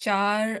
4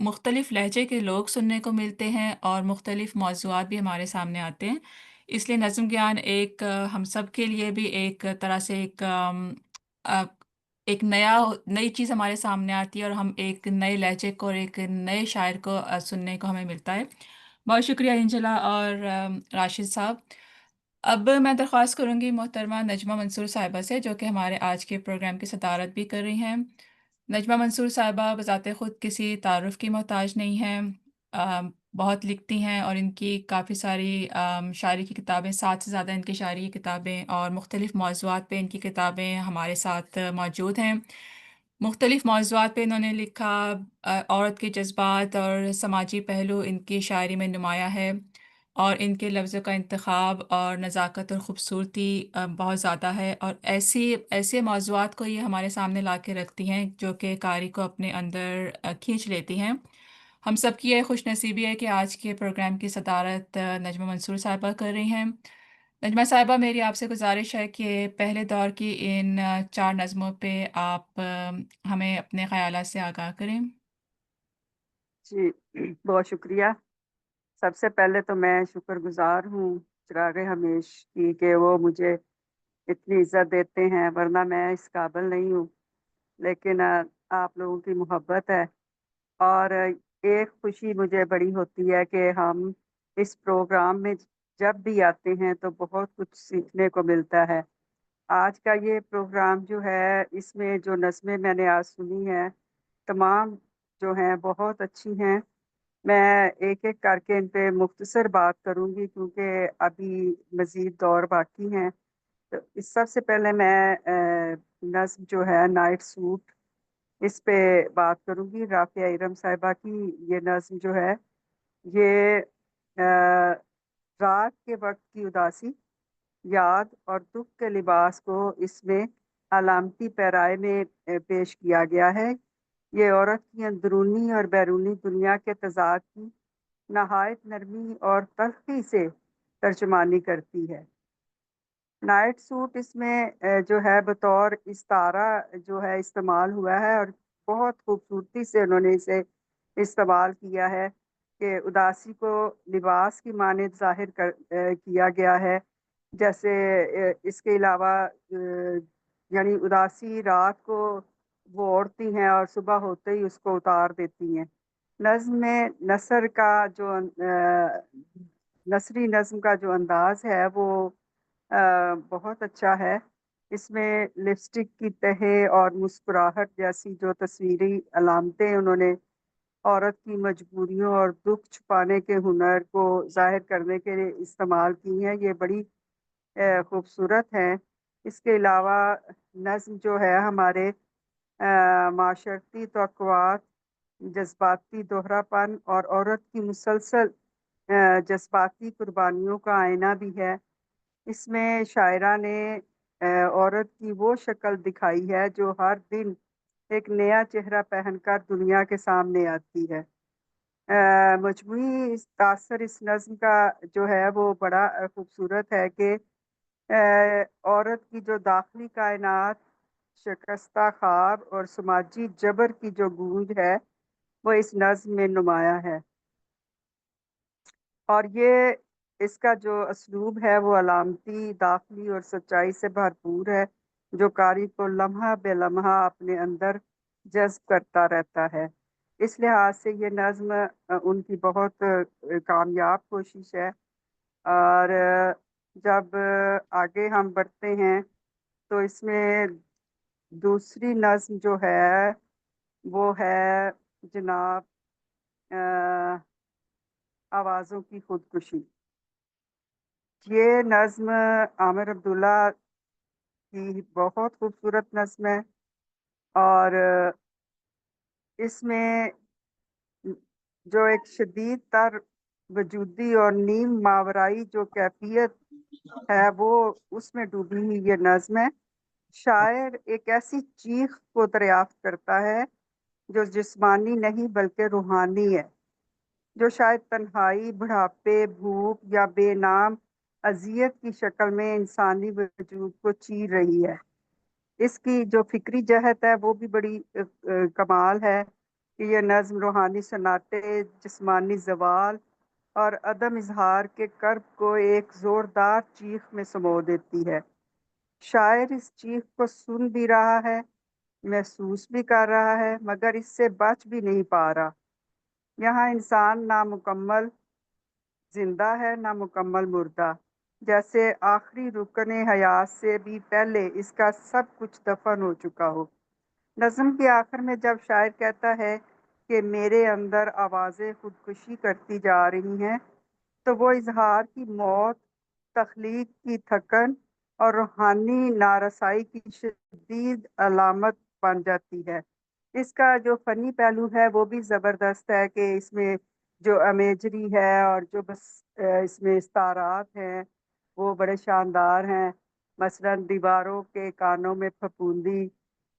مختلف لہجے کے لوگ سننے کو ملتے ہیں اور مختلف موضوعات بھی ہمارے سامنے آتے ہیں، اس لیے نظم گیان ایک ہم سب کے لیے بھی ایک طرح سے آ، ایک نئی چیز ہمارے سامنے آتی ہے، اور ہم ایک نئے لہجے کو اور ایک نئے شاعر کو سننے کو ہمیں ملتا ہے۔ بہت شکریہ انجلا اور راشد صاحب۔ اب میں درخواست کروں گی محترمہ نجمہ منصور صاحبہ سے، جو کہ ہمارے آج کے پروگرام کی صدارت بھی کر رہی ہیں۔ نجمہ منصور صاحبہ بذات خود کسی تعارف کی محتاج نہیں ہیں، بہت لکھتی ہیں، اور ان کی کافی ساری شاعری کی کتابیں، 7 سے زیادہ ان کی شاعری کی کتابیں اور مختلف موضوعات پہ ان کی کتابیں ہمارے ساتھ موجود ہیں۔ مختلف موضوعات پہ انہوں نے لکھا، عورت کے جذبات اور سماجی پہلو ان کی شاعری میں نمایاں ہے، اور ان کے لفظوں کا انتخاب اور نزاکت اور خوبصورتی بہت زیادہ ہے، اور ایسے موضوعات کو یہ ہمارے سامنے لا کے رکھتی ہیں جو کہ قاری کو اپنے اندر کھینچ لیتی ہیں۔ ہم سب کی یہ خوش نصیبی ہے کہ آج کے پروگرام کی صدارت نجمہ منصور صاحبہ کر رہی ہیں۔ نجمہ صاحبہ، میری آپ سے گزارش ہے کہ پہلے دور کی ان 4 نظموں پہ آپ ہمیں اپنے خیالات سے آگاہ کریں۔ جی، بہت شکریہ۔ سب سے پہلے تو میں شکر گزار ہوں چراغ ہمیش کی کہ وہ مجھے اتنی عزت دیتے ہیں، ورنہ میں اس قابل نہیں ہوں، لیکن آپ لوگوں کی محبت ہے۔ اور ایک خوشی مجھے بڑی ہوتی ہے کہ ہم اس پروگرام میں جب بھی آتے ہیں تو بہت کچھ سیکھنے کو ملتا ہے۔ آج کا یہ پروگرام جو ہے، اس میں جو نظمیں میں نے آج سنی ہیں، تمام جو ہیں بہت اچھی ہیں۔ میں ایک ایک کر کے ان پہ مختصر بات کروں گی کیونکہ ابھی مزید دور باقی ہیں۔ تو اس سب سے پہلے میں نظم جو ہے نائٹ سوٹ، اس پہ بات کروں گی۔ رافعہ ارم صاحبہ کی یہ نظم جو ہے، یہ رات کے وقت کی اداسی، یاد اور دکھ کے لباس کو اس میں علامتی پیرائے میں پیش کیا گیا ہے۔ یہ عورت کی اندرونی اور بیرونی دنیا کے تضاد کی نہایت نرمی اور تلخی سے ترجمانی کرتی ہے۔ نائٹ سوٹ اس میں جو ہے بطور استعارہ جو ہے استعمال ہوا ہے، اور بہت خوبصورتی سے انہوں نے اسے استعمال کیا ہے کہ اداسی کو لباس کی مانند ظاہر کیا گیا ہے۔ جیسے اس کے علاوہ یعنی اداسی رات کو وہ اوڑھتی ہیں اور صبح ہوتے ہی اس کو اتار دیتی ہیں۔ نظم میں نثری نظم کا جو انداز ہے وہ بہت اچھا ہے۔ اس میں لپسٹک کی تہے اور مسکراہٹ جیسی جو تصویری علامتیں انہوں نے عورت کی مجبوریوں اور دکھ چھپانے کے ہنر کو ظاہر کرنے کے لیے استعمال کی ہیں، یہ بڑی خوبصورت ہیں۔ اس کے علاوہ نظم جو ہے ہمارے معاشرتی توقعات، جذباتی دوہرا پن اور عورت کی مسلسل جذباتی قربانیوں کا آئینہ بھی ہے۔ اس میں شاعرہ نے عورت کی وہ شکل دکھائی ہے جو ہر دن ایک نیا چہرہ پہن کر دنیا کے سامنے آتی ہے۔ مجموعی تاثر اس نظم کا جو ہے وہ بڑا خوبصورت ہے کہ عورت کی جو داخلی کائنات، شکستہ خواب اور سماجی جبر کی جو گونج ہے وہ اس نظم میں نمایاں ہے، اور یہ اس کا جو اسلوب ہے وہ علامتی، داخلی اور سچائی سے بھرپور ہے، جو قاری کو لمحہ بے لمحہ اپنے اندر جذب کرتا رہتا ہے۔ اس لحاظ سے یہ نظم ان کی بہت کامیاب کوشش ہے۔ اور جب آگے ہم بڑھتے ہیں تو اس میں دوسری نظم جو ہے وہ ہے جناب آوازوں کی خودکشی۔ یہ نظم عامر عبداللہ کی بہت خوبصورت نظم ہے، اور اس میں جو ایک شدید تر وجودی اور نیم ماورائی جو کیفیت ہے وہ اس میں ڈوبی ہوئی یہ نظم ہے۔ شاعر ایک ایسی چیخ کو دریافت کرتا ہے جو جسمانی نہیں بلکہ روحانی ہے، جو شاید تنہائی، بڑھاپے، بھوک یا بے نام اذیت کی شکل میں انسانی وجود کو چیر رہی ہے۔ اس کی جو فکری جہت ہے وہ بھی بڑی کمال ہے۔ کہ یہ نظم روحانی سناٹے، جسمانی زوال اور عدم اظہار کے کرب کو ایک زوردار چیخ میں سمو دیتی ہے۔ شاعر اس چیخ کو سن بھی رہا ہے، محسوس بھی کر رہا ہے، مگر اس سے بچ بھی نہیں پا رہا۔ یہاں انسان نامکمل زندہ ہے، نامکمل مردہ، جیسے آخری رکن حیات سے بھی پہلے اس کا سب کچھ دفن ہو چکا ہو۔ نظم کے آخر میں جب شاعر کہتا ہے کہ میرے اندر آوازیں خودکشی کرتی جا رہی ہیں، تو وہ اظہار کی موت، تخلیق کی تھکن اور روحانی نارسائی کی شدید علامت بن جاتی ہے۔ اس کا جو فنی پہلو ہے وہ بھی زبردست ہے کہ اس میں جو امیجری ہے اور جو بس اس میں استعارات ہیں وہ بڑے شاندار ہیں۔ مثلاً دیواروں کے کانوں میں پھپھوندی،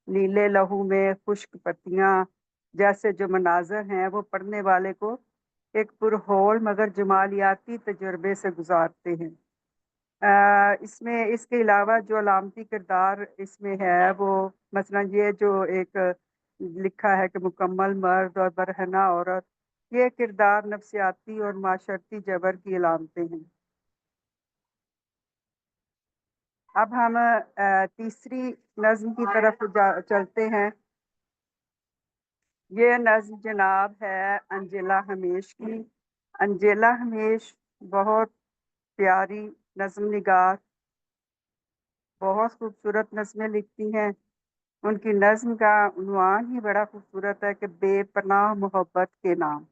نیلے لہو میں خشک پتیاں جیسے جو مناظر ہیں وہ پڑھنے والے کو ایک پرہول مگر جمالیاتی تجربے سے گزارتے ہیں۔ اس میں اس کے علاوہ جو علامتی کردار اس میں ہے وہ مثلاً یہ جو ایک لکھا ہے کہ مکمل مرد اور برہنہ عورت، یہ کردار نفسیاتی اور معاشرتی جبر کی علامتیں ہیں۔ اب ہم تیسری نظم کی طرف چلتے ہیں۔ یہ نظم جناب ہے انجیلا ہمیش کی۔ انجیلا ہمیش بہت پیاری نظم نگار، بہت خوبصورت نظمیں لکھتی ہیں۔ ان کی نظم کا عنوان ہی بڑا خوبصورت ہے کہ بے پناہ محبت کے نام۔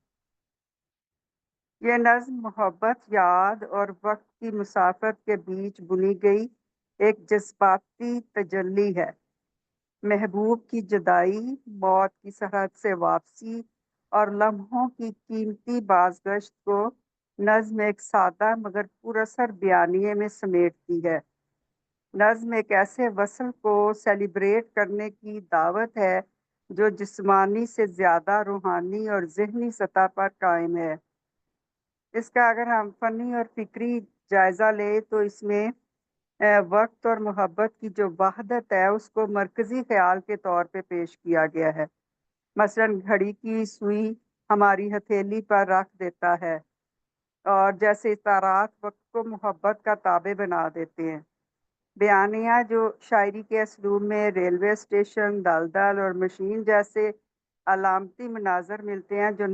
یہ نظم محبت، یاد اور وقت کی مسافت کے بیچ بنی گئی ایک جذباتی تجلی ہے۔ محبوب کی جدائی، موت کی سرحد سے واپسی اور لمحوں کی قیمتی بازگشت کو نظم ایک سادہ مگر پراثر بیانیے میں سمیٹتی ہے۔ نظم ایک ایسے وصل کو سیلیبریٹ کرنے کی دعوت ہے جو جسمانی سے زیادہ روحانی اور ذہنی سطح پر قائم ہے۔ اس کا اگر ہم فنی اور فکری جائزہ لیں تو اس میں وقت اور محبت کی جو وحدت ہے اس کو مرکزی خیال کے طور پہ پیش کیا گیا ہے۔ مثلا گھڑی کی سوئی ہماری ہتھیلی پر رکھ دیتا ہے، اور جیسے اطارات وقت کو محبت کا تابع بنا دیتے ہیں۔ بیانیہ جو شاعری کے اسلوب میں ریلوے اسٹیشن، دلدل اور مشین جیسے علامتی مناظر ملتے ہیں جو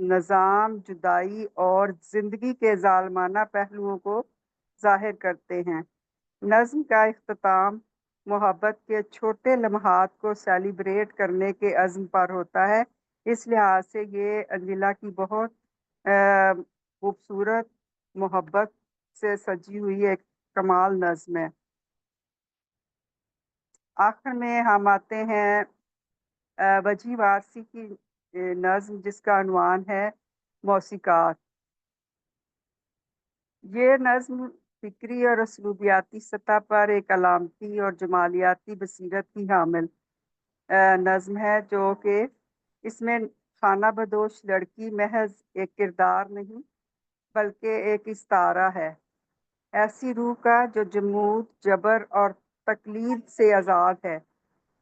نظام، جدائی اور زندگی کے ظالمانہ پہلوؤں کو ظاہر کرتے ہیں۔ نظم کا اختتام محبت کے چھوٹے لمحات کو سیلیبریٹ کرنے کے عزم پر ہوتا ہے۔ اس لحاظ سے یہ انجیلا کی بہت خوبصورت محبت سے سجی ہوئی ایک کمال نظم ہے۔ آخر میں ہم آتے ہیں وجی وارثی کی نظم جس کا عنوان ہے موسیقات۔ یہ نظم فکری اور اسلوبیاتی سطح پر ایک علامتی اور جمالیاتی بصیرت کی حامل نظم ہے، جو کہ اس میں خانہ بدوش لڑکی محض ایک کردار نہیں بلکہ ایک استعارہ ہے، ایسی روح کا جو جمود، جبر اور تقلید سے آزاد ہے۔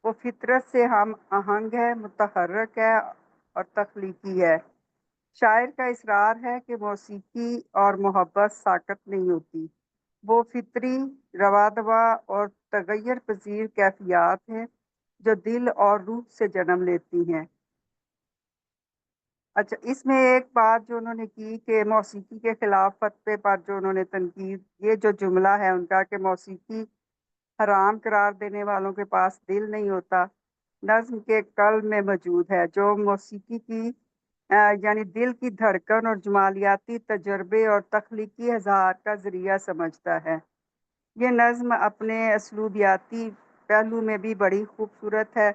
وہ فطرت سے ہم آہنگ ہے، متحرک ہے اور تخلیقی ہے۔ شاعر کا اصرار ہے کہ موسیقی اور محبت ساکت نہیں ہوتی، وہ فطری، رواں اور تغیر پذیر کیفیات ہیں جو دل اور روح سے جنم لیتی ہیں۔ اچھا، اس میں ایک بات جو انہوں نے کی کہ موسیقی کے خلاف فتوے پر جو انہوں نے تنقید، یہ جو جملہ ہے ان کا کہ موسیقی حرام قرار دینے والوں کے پاس دل نہیں ہوتا، نظم کے قلب میں موجود ہے، جو موسیقی کی یعنی دل کی دھڑکن اور جمالیاتی تجربے اور تخلیقی اظہار کا ذریعہ سمجھتا ہے۔ یہ نظم اپنے اسلوبیاتی پہلو میں بھی بڑی خوبصورت ہے،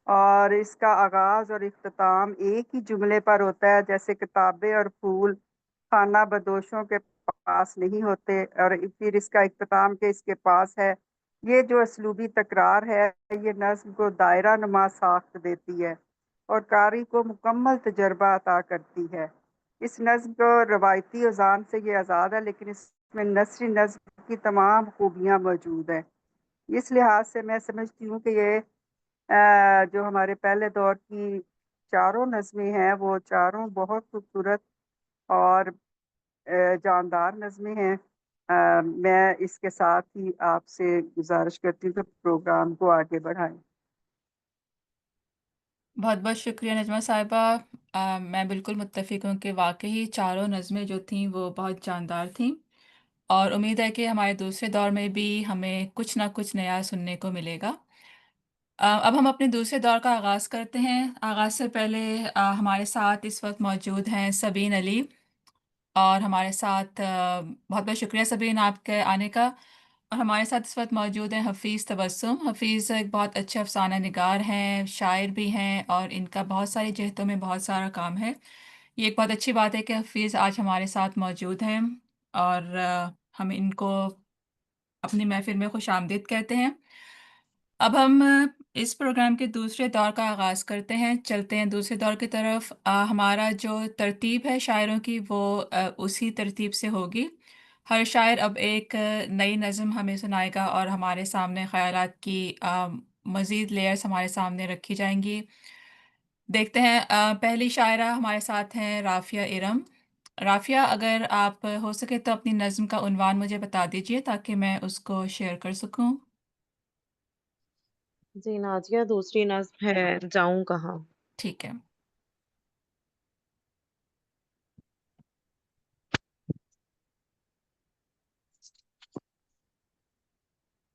اور اس کا آغاز اور اختتام ایک ہی جملے پر ہوتا ہے، جیسے کتابیں اور پھول خانہ بدوشوں کے پاس نہیں ہوتے، اور پھر اس کا اختتام کہ اس کے پاس ہے۔ یہ جو اسلوبی تکرار ہے یہ نظم کو دائرہ نما ساخت دیتی ہے اور قاری کو مکمل تجربہ عطا کرتی ہے۔ اس نظم کو روایتی اوزان سے یہ آزاد ہے، لیکن اس میں نثری نظم کی تمام خوبیاں موجود ہیں۔ اس لحاظ سے میں سمجھتی ہوں کہ یہ جو ہمارے پہلے دور کی چاروں نظمیں ہیں وہ چاروں بہت خوبصورت اور جاندار نظمیں ہیں۔ میں اس کے ساتھ ہی آپ سے گزارش کرتی ہوں کہ پروگرام کو آگے بڑھائیں۔ بہت بہت شکریہ نجمہ صاحبہ۔ میں بالکل متفق ہوں کہ واقعی چاروں نظمیں جو تھیں وہ بہت جاندار تھیں، اور امید ہے کہ ہمارے دوسرے دور میں بھی ہمیں کچھ نہ کچھ نیا سننے کو ملے گا۔ اب ہم اپنے دوسرے دور کا آغاز کرتے ہیں۔ آغاز سے پہلے ہمارے ساتھ اس وقت موجود ہیں سبین علی، اور ہمارے ساتھ بہت بہت شکریہ سبین آپ کے آنے کا۔ اور ہمارے ساتھ اس وقت موجود ہیں حفیظ تبسم۔ حفیظ ایک بہت اچھے افسانہ نگار ہیں، شاعر بھی ہیں، اور ان کا بہت ساری جہتوں میں بہت سارا کام ہے۔ یہ ایک بہت اچھی بات ہے کہ حفیظ آج ہمارے ساتھ موجود ہیں، اور ہم ان کو اپنی محفل میں خوش آمدید کہتے ہیں۔ اب ہم اس پروگرام کے دوسرے دور کا آغاز کرتے ہیں، چلتے ہیں دوسرے دور کی طرف۔ ہمارا جو ترتیب ہے شاعروں کی وہ اسی ترتیب سے ہوگی۔ ہر شاعر اب ایک نئی نظم ہمیں سنائے گا، اور ہمارے سامنے خیالات کی مزید لیئرز ہمارے سامنے رکھی جائیں گی۔ دیکھتے ہیں، پہلی شاعرہ ہمارے ساتھ ہیں رافیہ ارم۔ رافیہ، اگر آپ ہو سکے تو اپنی نظم کا عنوان مجھے بتا دیجیے تاکہ میں اس کو شیئر کر سکوں۔ جی نازیہ، دوسری نظم ہے جاؤں کہاں۔ ٹھیک ہے۔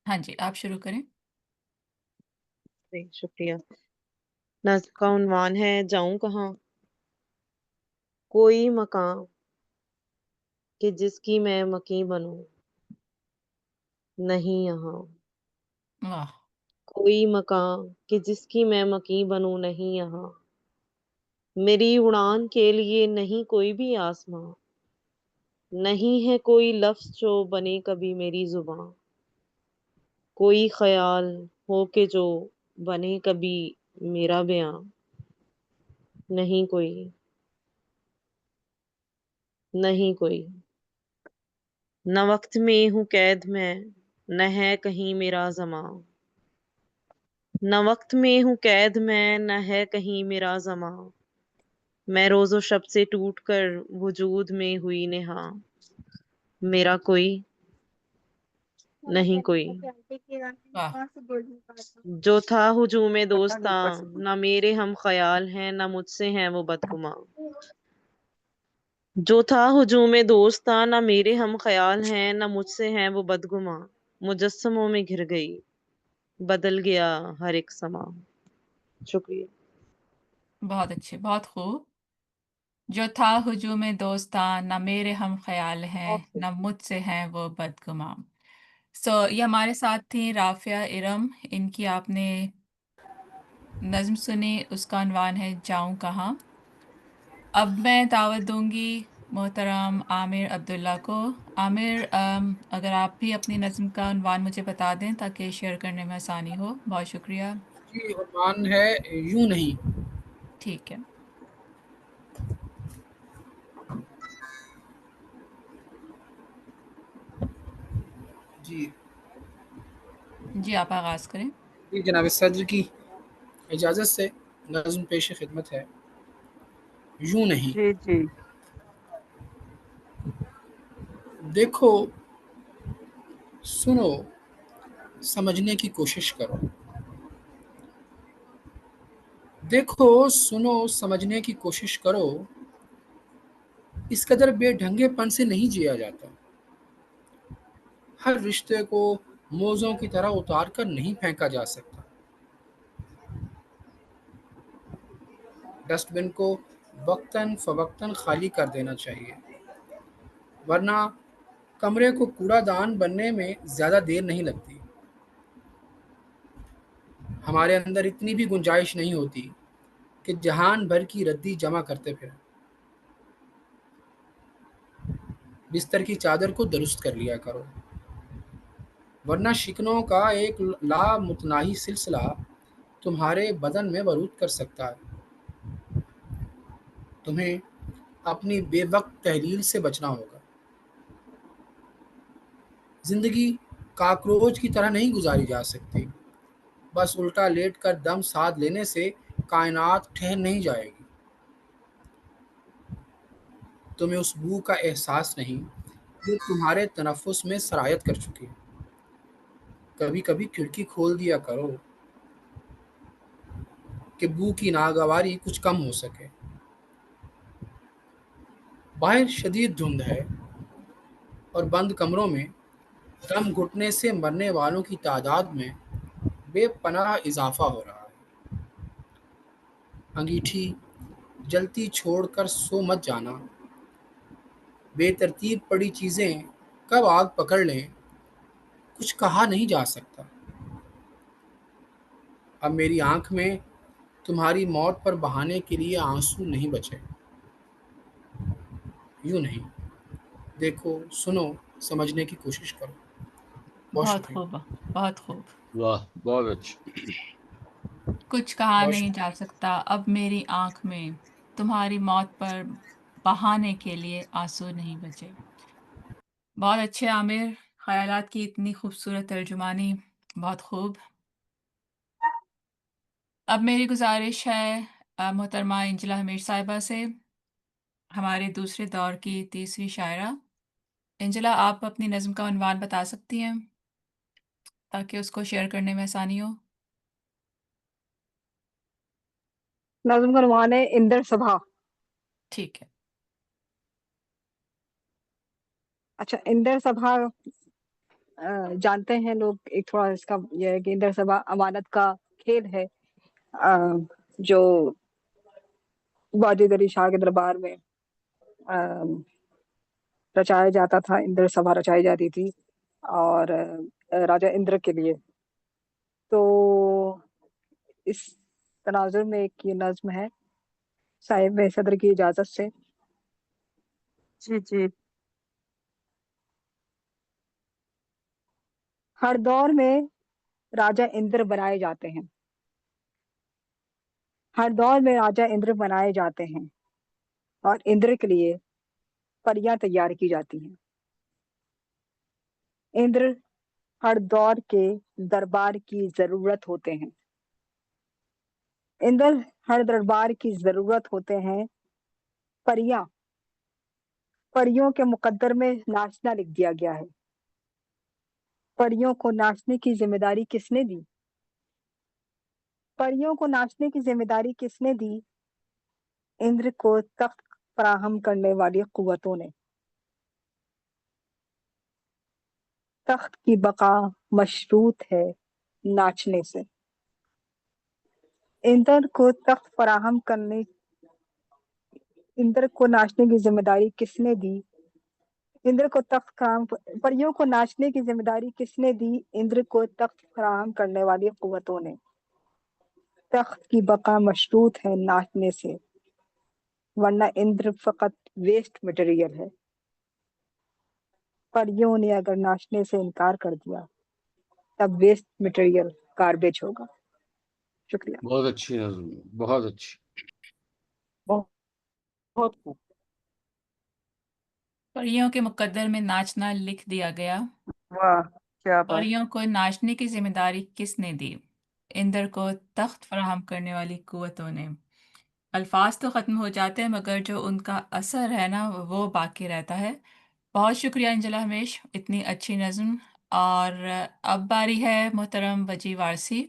ہاں جی، آپ شروع کریں۔ جی شکریہ۔ نظم کا عنوان ہے جاؤں کہاں۔ کوئی مکان کہ جس کی میں مکیں بنوں نہیں یہاں۔ واہ، کوئی مکان کہ جس کی میں مکیں بنوں نہیں یہاں۔ میری اڑان کے لیے نہیں کوئی بھی آسماں، نہیں ہے کوئی لفظ جو بنے کبھی میری زباں۔ کوئی خیال ہو کہ جو بنے کبھی میرا بیاں، نہیں کوئی، نہیں کوئی۔ نہ وقت میں ہوں قید میں، نہ ہے کہیں میرا زماں۔ نہ وقت میں ہوں قید میں، نہ ہے کہیں میرا زماں۔ میں روز و شب سے ٹوٹ کر وجود میں ہوئی نہاں، میرا کوئی، نہیں کوئی۔ واہ، جو تھا ہجوم پتہ نہیں دوستاں، اوپر سے نہ میرے ہم خیال ہیں، نہ مجھ سے ہیں وہ بدگماں۔ جو تھا ہجوم دوستاں، نہ میرے ہم خیال ہیں، نہ مجھ سے ہیں وہ بدگماں۔ مجسموں میں گھر گئی، بدل گیا ہر ایک سما۔ شکریہ۔ بہت اچھے، بہت خوب۔ جو تھا ہجوم دوستاں، نہ میرے ہم خیال ہیں، نہ مجھ سے ہیں وہ بدگماں۔ یہ ہمارے ساتھ تھیں رافیہ ارم۔ ان کی آپ نے نظم سنی، اس کا عنوان ہے جاؤں کہاں۔ اب میں دعوت دوں گی محترم عامر عبداللہ کو۔ عامر، اگر آپ بھی اپنی نظم کا عنوان مجھے بتا دیں تاکہ شیئر کرنے میں آسانی ہو، بہت شکریہ۔ جی، عنوان ہے یوں نہیں۔ ٹھیک ہے۔ جی جی، آپ آغاز کریں۔ جی، جناب صدر کی اجازت سے نظم پیش خدمت ہے یوں نہیں۔ جی جی۔ دیکھو، سنو، سمجھنے کی کوشش کرو۔ دیکھو، سنو، سمجھنے کی کوشش کرو۔ اس قدر بے ڈھنگے پن سے نہیں جیا جاتا۔ ہر رشتے کو موزوں کی طرح اتار کر نہیں پھینکا جا سکتا۔ ڈسٹ بن کو وقتاً فوقتاً خالی کر دینا چاہیے، ورنہ کمرے کو کوڑا دان بننے میں زیادہ دیر نہیں لگتی۔ ہمارے اندر اتنی بھی گنجائش نہیں ہوتی کہ جہان بھر کی ردی جمع کرتے پھریں۔ بستر کی چادر کو درست کر لیا کرو، ورنہ شکنوں کا ایک لامتناہی سلسلہ تمہارے بدن میں ورود کر سکتا ہے۔ تمہیں اپنی بے وقت تحلیل سے بچنا ہوگا۔ زندگی کاکروچ کی طرح نہیں گزاری جا سکتی۔ بس الٹا لیٹ کر دم ساتھ لینے سے کائنات ٹھہر نہیں جائے گی۔ تمہیں اس بو کا احساس نہیں جو تمہارے تنفس میں سرایت کر چکی ہے۔ کبھی کبھی کھڑکی کھول دیا کرو کہ بو کی ناگواری کچھ کم ہو سکے۔ باہر شدید دھند ہے اور بند کمروں میں دم گھٹنے سے مرنے والوں کی تعداد میں بے پناہ اضافہ ہو رہا ہے۔ انگیٹھی جلتی چھوڑ کر سو مت جانا، بے ترتیب پڑی چیزیں کب آگ پکڑ لیں کچھ کہا نہیں جا سکتا۔ اب میری آنکھ میں تمہاری موت پر بہانے کے لیے آنسو نہیں بچے۔ یوں نہیں، دیکھو، سنو، سمجھنے کی کوشش کرو۔ بہت بہت شکریہ۔ خوب، بہت خوب۔ واہ، بہت اچھا۔ کچھ کہا بہت نہیں شکریہ۔ جا سکتا، اب میری آنکھ میں تمہاری موت پر بہانے کے لیے آنسو نہیں بچے۔ بہت اچھے عامر، خیالات کی اتنی خوبصورت ترجمانی، بہت خوب۔ اب میری گزارش ہے محترمہ انجلا حمیش صاحبہ سے، ہمارے دوسرے دور کی تیسری شاعرہ۔ انجلا، آپ اپنی نظم کا عنوان بتا سکتی ہیں تاکہ اس کو شیئر کرنے میں آسانی ہو؟ نظم کا عنوان ہے اندر سبھا۔ ٹھیک ہے۔ اچھا، اندر سبھا جانتے ہیں لوگ، ایک تھوڑا اس کا یہ ہے کہ اندر سبھا امانت کا کھیل ہے جو واجد علی شاہ کے دربار میں رچایا جاتا تھا۔ اندر سبھا رچائی جاتی تھی اور راجا اندر کے لیے۔ تو اس تناظر میں ایک یہ نظم ہے، صاحب صدر کی اجازت سے۔ جی جی۔ ہر دور میں راجا اندر بنائے جاتے ہیں، ہر دور میں راجا اندر بنائے جاتے ہیں اور اندر کے لیے پریاں تیار کی جاتی ہیں۔ اندر ہر دور کے دربار کی ضرورت ہوتے ہیں، اندر ہر دربار کی ضرورت ہوتے ہیں۔ پریاں، پریوں کے مقدر میں ناچنا لکھ دیا گیا ہے۔ پریوں کو ناچنے کی ذمہ داری کس نے دی؟ پریوں کو ناچنے کی ذمہ داری کس نے دی؟ اندر کو تخت فراہم کرنے والی قوتوں نے۔ تخت کی بقا مشروط ہے ناچنے سے۔ اندر کو تخت فراہم کرنے، اندر کو ناچنے کی ذمہ داری کس نے دی؟ اندر کو تخت فراہم، پریوں کو ناچنے کی ذمہ داری کس نے دی؟ اندر کو تخت فراہم کرنے والی قوتوں نے۔ تخت کی بقا مشروط ہے ناچنے سے، ورنہ اندر فقط ویسٹ مٹیریل ہے۔ پریوں نے اگر ناچنے سے انکار کر دیا تب ویسٹ مٹیریل گاربیج ہوگا۔ شکریہ۔ بہت اچھی نظم، بہت اچھی۔ بہت خوب۔ پریوں کے مقدر میں ناچنا لکھ دیا گیا۔ واہ، کیا بات۔ پریوں کو ناچنے کی ذمہ داری کس نے دی؟ اندر کو تخت فراہم کرنے والی قوتوں نے۔ الفاظ تو ختم ہو جاتے ہیں مگر جو ان کا اثر ہے نا وہ باقی رہتا ہے۔ بہت شکریہ انجلا ہمیش، اتنی اچھی نظم۔ اور اب باری ہے محترم وجی وارسی،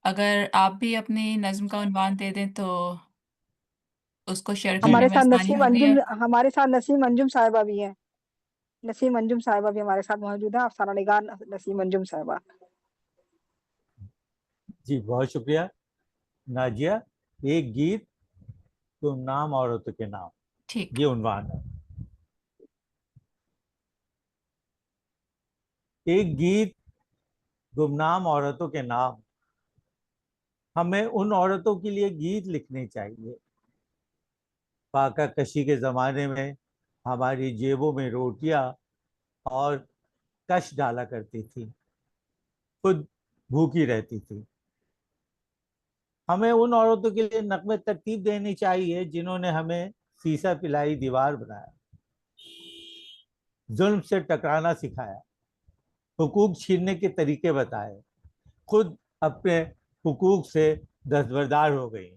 اگر آپ بھی اپنی نظم کا عنوان دے دیں تو اس کو شیئر کرنے ہمارے میں ساتھ آسانی نسیم ہوگی۔ انجم، ہمارے ساتھ نسیم انجم صاحبہ بھی ہیں، نسیم انجم صاحبہ بھی ہمارے ساتھ موجود ہیں۔ افسانہ نگار نسیم انجم صاحبہ۔ جی بہت شکریہ ناجیہ۔ ایک گیت گمنام عورتوں کے نام، ٹھیک۔ یہ عنوان ہے۔ ایک گیت گمنام عورتوں کے نام، ہمیں ان عورتوں کے لیے گیت لکھنے چاہیے۔ فاقہ کشی کے زمانے میں ہماری جیبوں میں روٹیاں اور کش ڈالا کرتی تھی، خود بھوکی رہتی تھی۔ ہمیں ان عورتوں کے لیے نغمے ترتیب دینی چاہیے جنہوں نے ہمیں سیسا پلائی دیوار بنایا، ظلم سے ٹکرانا سکھایا، حقوق چھیننے کے طریقے بتائے، خود اپنے حقوق سے دستبردار ہو گئی.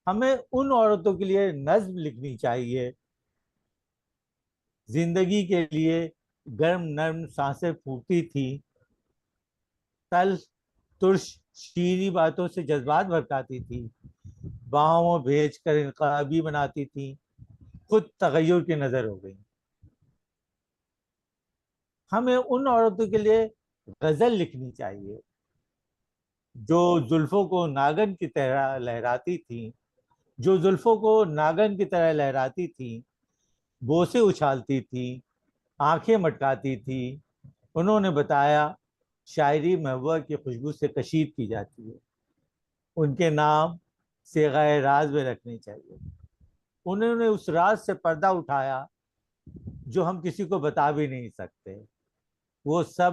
ہمیں ان عورتوں کے لیے نظم لکھنی چاہیے زندگی کے لیے گرم نرم سانسیں پھوٹتی تھی، تلخ ترش شیریں باتوں سے جذبات بھڑکاتی تھی، باہوں بھیج کر انقلابی بناتی تھی، خود تغیر کی نظر ہو گئی. ہمیں ان عورتوں کے لیے غزل لکھنی چاہیے جو زلفوں کو ناگن کی طرح لہراتی تھیں، جو زلفوں کو ناگن کی طرح لہراتی تھیں، بوسے اچھالتی تھی، آنکھیں مٹکاتی تھی. انہوں نے بتایا شاعری محبوبہ کی خوشبو سے کشید کی جاتی ہے. ان کے نام صیغہ راز میں رکھنے چاہیے. انہوں نے اس راز سے پردہ اٹھایا جو ہم کسی کو بتا بھی نہیں سکتے. وہ سب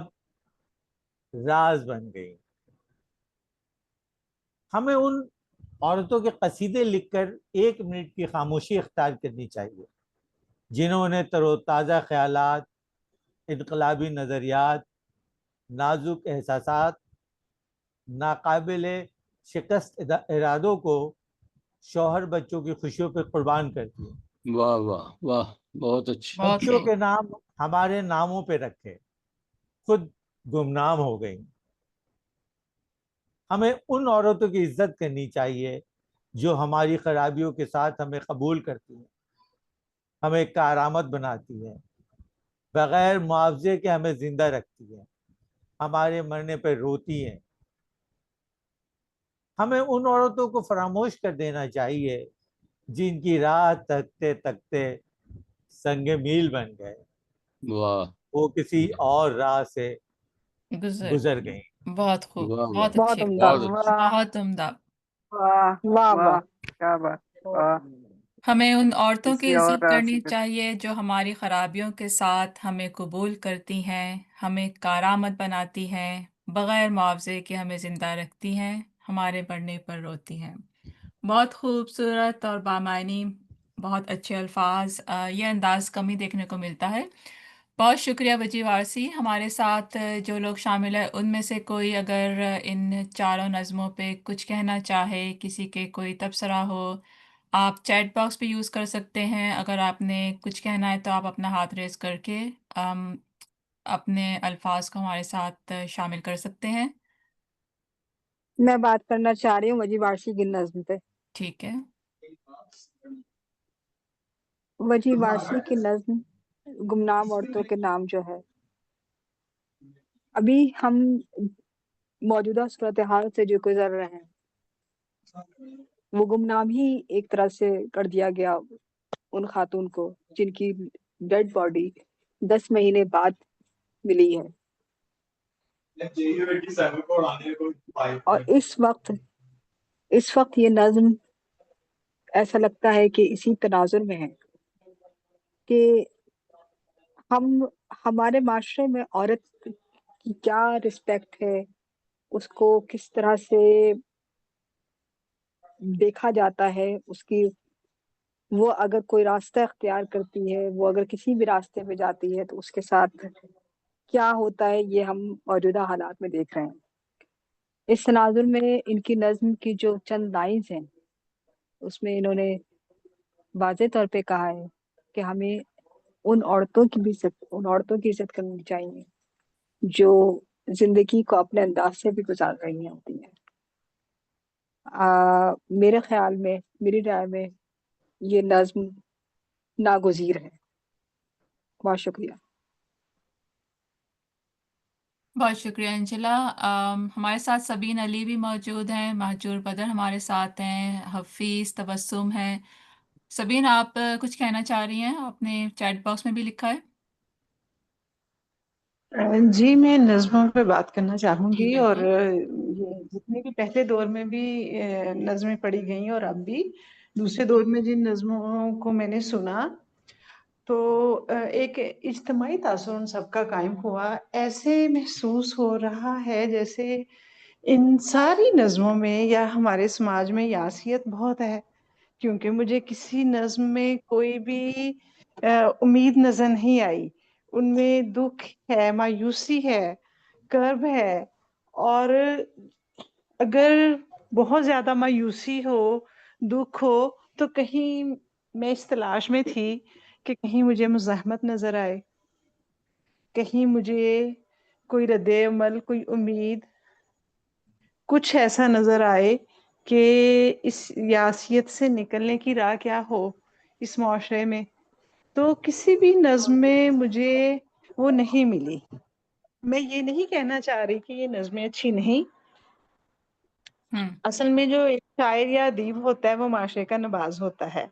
راز بن گئی. ہمیں ان عورتوں کے قصیدے لکھ کر 1 منٹ کی خاموشی اختیار کرنی چاہیے جنہوں نے تر و تازہ خیالات، انقلابی نظریات، نازک احساسات، ناقابل شکست ارادوں کو شوہر بچوں کی خوشیوں پہ قربان کر دیا. واہ واہ واہ، بہت اچھا. بہت بچوں خوب. کے نام ہمارے ناموں پہ رکھے، خود گمنام ہو گئی. ہمیں ان عورتوں کی عزت کرنی چاہیے جو ہماری خرابیوں کے ساتھ ہمیں قبول کرتی ہیں، ہمیں کارآمد بناتی ہیں، بغیر معاوضے کے ہمیں زندہ رکھتی ہیں، ہمارے مرنے پہ روتی ہیں. ہمیں ان عورتوں کو فراموش کر دینا چاہیے جن کی راہ تکتے تکتے سنگ میل بن گئے، واہ وہ کسی اور راہ سے گزر گزر گئیں. بہت خوب. واہ واہ، بہت بہت اچھے. عمدہ. بہت اچھا. واہ بہت عمدہ. واہ واہ واہ، واہ. کیا بات، واہ. ہمیں ان عورتوں کی کسی اور عزت راہ کرنی سے چاہیے جو ہماری خرابیوں کے ساتھ ہمیں قبول کرتی ہیں، ہمیں کارآمد بناتی ہیں، بغیر معاوضے کے ہمیں زندہ رکھتی ہیں، ہمارے مرنے پر روتی ہیں. بہت خوبصورت اور بامعنی، بہت اچھے الفاظ. یہ انداز کم ہی دیکھنے کو ملتا ہے. بہت شکریہ وجی وارسی. ہمارے ساتھ جو لوگ شامل ہیں ان میں سے کوئی اگر ان چاروں نظموں پہ کچھ کہنا چاہے، کسی کے کوئی تبصرہ ہو، آپ چیٹ باکس بھی یوز کر سکتے ہیں. اگر آپ نے کچھ کہنا ہے تو آپ اپنا ہاتھ ریز کر کے اپنے الفاظ کو ہمارے ساتھ شامل کر سکتے ہیں. میں بات کرنا چاہ رہی ہوں وجی وارسی کی نظم پہ. ٹھیک ہے. وجی وارسی کی نظم گمنام عورتوں کے نام جو ہے، ابھی ہم موجودہ صورتحال سے جو گزر رہے ہیں وہ گمنام ہی ایک طرح سے کر دیا گیا ان خاتون کو جن کی ڈیڈ باڈی 10 مہینے بعد ملی ہے. اور اس وقت یہ نظم ایسا لگتا ہے کہ اسی تناظر میں ہے کہ ہمارے معاشرے میں عورت کی کیا رسپیکٹ ہے، اس کو کس طرح سے دیکھا جاتا ہے، اس کی وہ اگر کوئی راستہ اختیار کرتی ہے، وہ اگر کسی بھی راستے پہ جاتی ہے تو اس کے ساتھ کیا ہوتا ہے، یہ ہم موجودہ حالات میں دیکھ رہے ہیں. اس تناظر میں ان کی نظم کی جو چند لائنز ہیں اس میں انہوں نے واضح طور پہ کہا ہے کہ ہمیں ان عورتوں کی عزت کرنی چاہیے جو زندگی کو اپنے انداز سے بھی گزار رہی ہوتی ہیں. میرے خیال میں، میری رائے میں یہ نظم ناگزیر ہے. بہت شکریہ. بہت شکریہ انجلا. ہمارے ساتھ سبین علی بھی موجود ہیں، مہجور بدر ہمارے ساتھ ہیں، حفیظ تبسم ہیں. سبین، آپ کچھ کہنا چاہ رہی ہیں؟ آپ نے چیٹ باکس میں بھی لکھا ہے. جی، میں نظموں پہ بات کرنا چاہوں جی گی، اور بالکل. یہ جتنے بھی پہلے دور میں بھی نظمیں پڑھی گئیں اور اب بھی دوسرے دور میں جن نظموں کو میں نے سنا تو ایک اجتماعی تاثر ان سب کا قائم ہوا. ایسے محسوس ہو رہا ہے جیسے ان ساری نظموں میں یا ہمارے سماج میں یاسیت بہت ہے، کیونکہ مجھے کسی نظم میں کوئی بھی امید نظر نہیں آئی. ان میں دکھ ہے، مایوسی ہے، کرب ہے، اور اگر بہت زیادہ مایوسی ہو، دکھ ہو، تو کہیں میں اس تلاش میں تھی کہ کہیں مجھے مزاحمت نظر آئے، کہیں مجھے کوئی رد عمل، کوئی امید، کچھ ایسا نظر آئے کہ اس یاسیت سے نکلنے کی راہ کیا ہو اس معاشرے میں. تو کسی بھی نظم میں مجھے وہ نہیں ملی. میں یہ نہیں کہنا چاہ رہی کہ یہ نظمیں اچھی نہیں. ہوں اصل میں جو ایک شاعر یا ادیب ہوتا ہے وہ معاشرے کا نباز ہوتا ہے،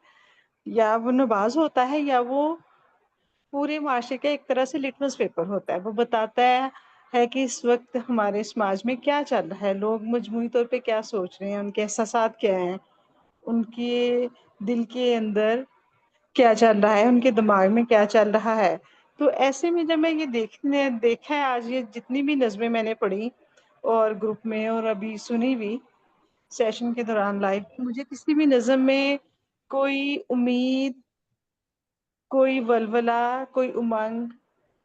یا وہ نباز ہوتا ہے یا وہ پورے معاشرے کا ایک طرح سے لٹمس پیپر ہوتا ہے. وہ بتاتا ہے کہ اس وقت ہمارے سماج میں کیا چل رہا ہے، لوگ مجموعی طور پہ کیا سوچ رہے ہیں، ان کے احساسات کیا ہیں، ان کے دل کے اندر کیا چل رہا ہے، ان کے دماغ میں کیا چل رہا ہے. تو ایسے میں جب میں یہ دیکھا ہے، آج یہ جتنی بھی نظمیں میں نے پڑھی اور گروپ میں اور ابھی سنی بھی سیشن کے دوران لائیو، مجھے کسی بھی نظم میں کوئی امید، کوئی ولولہ، کوئی امنگ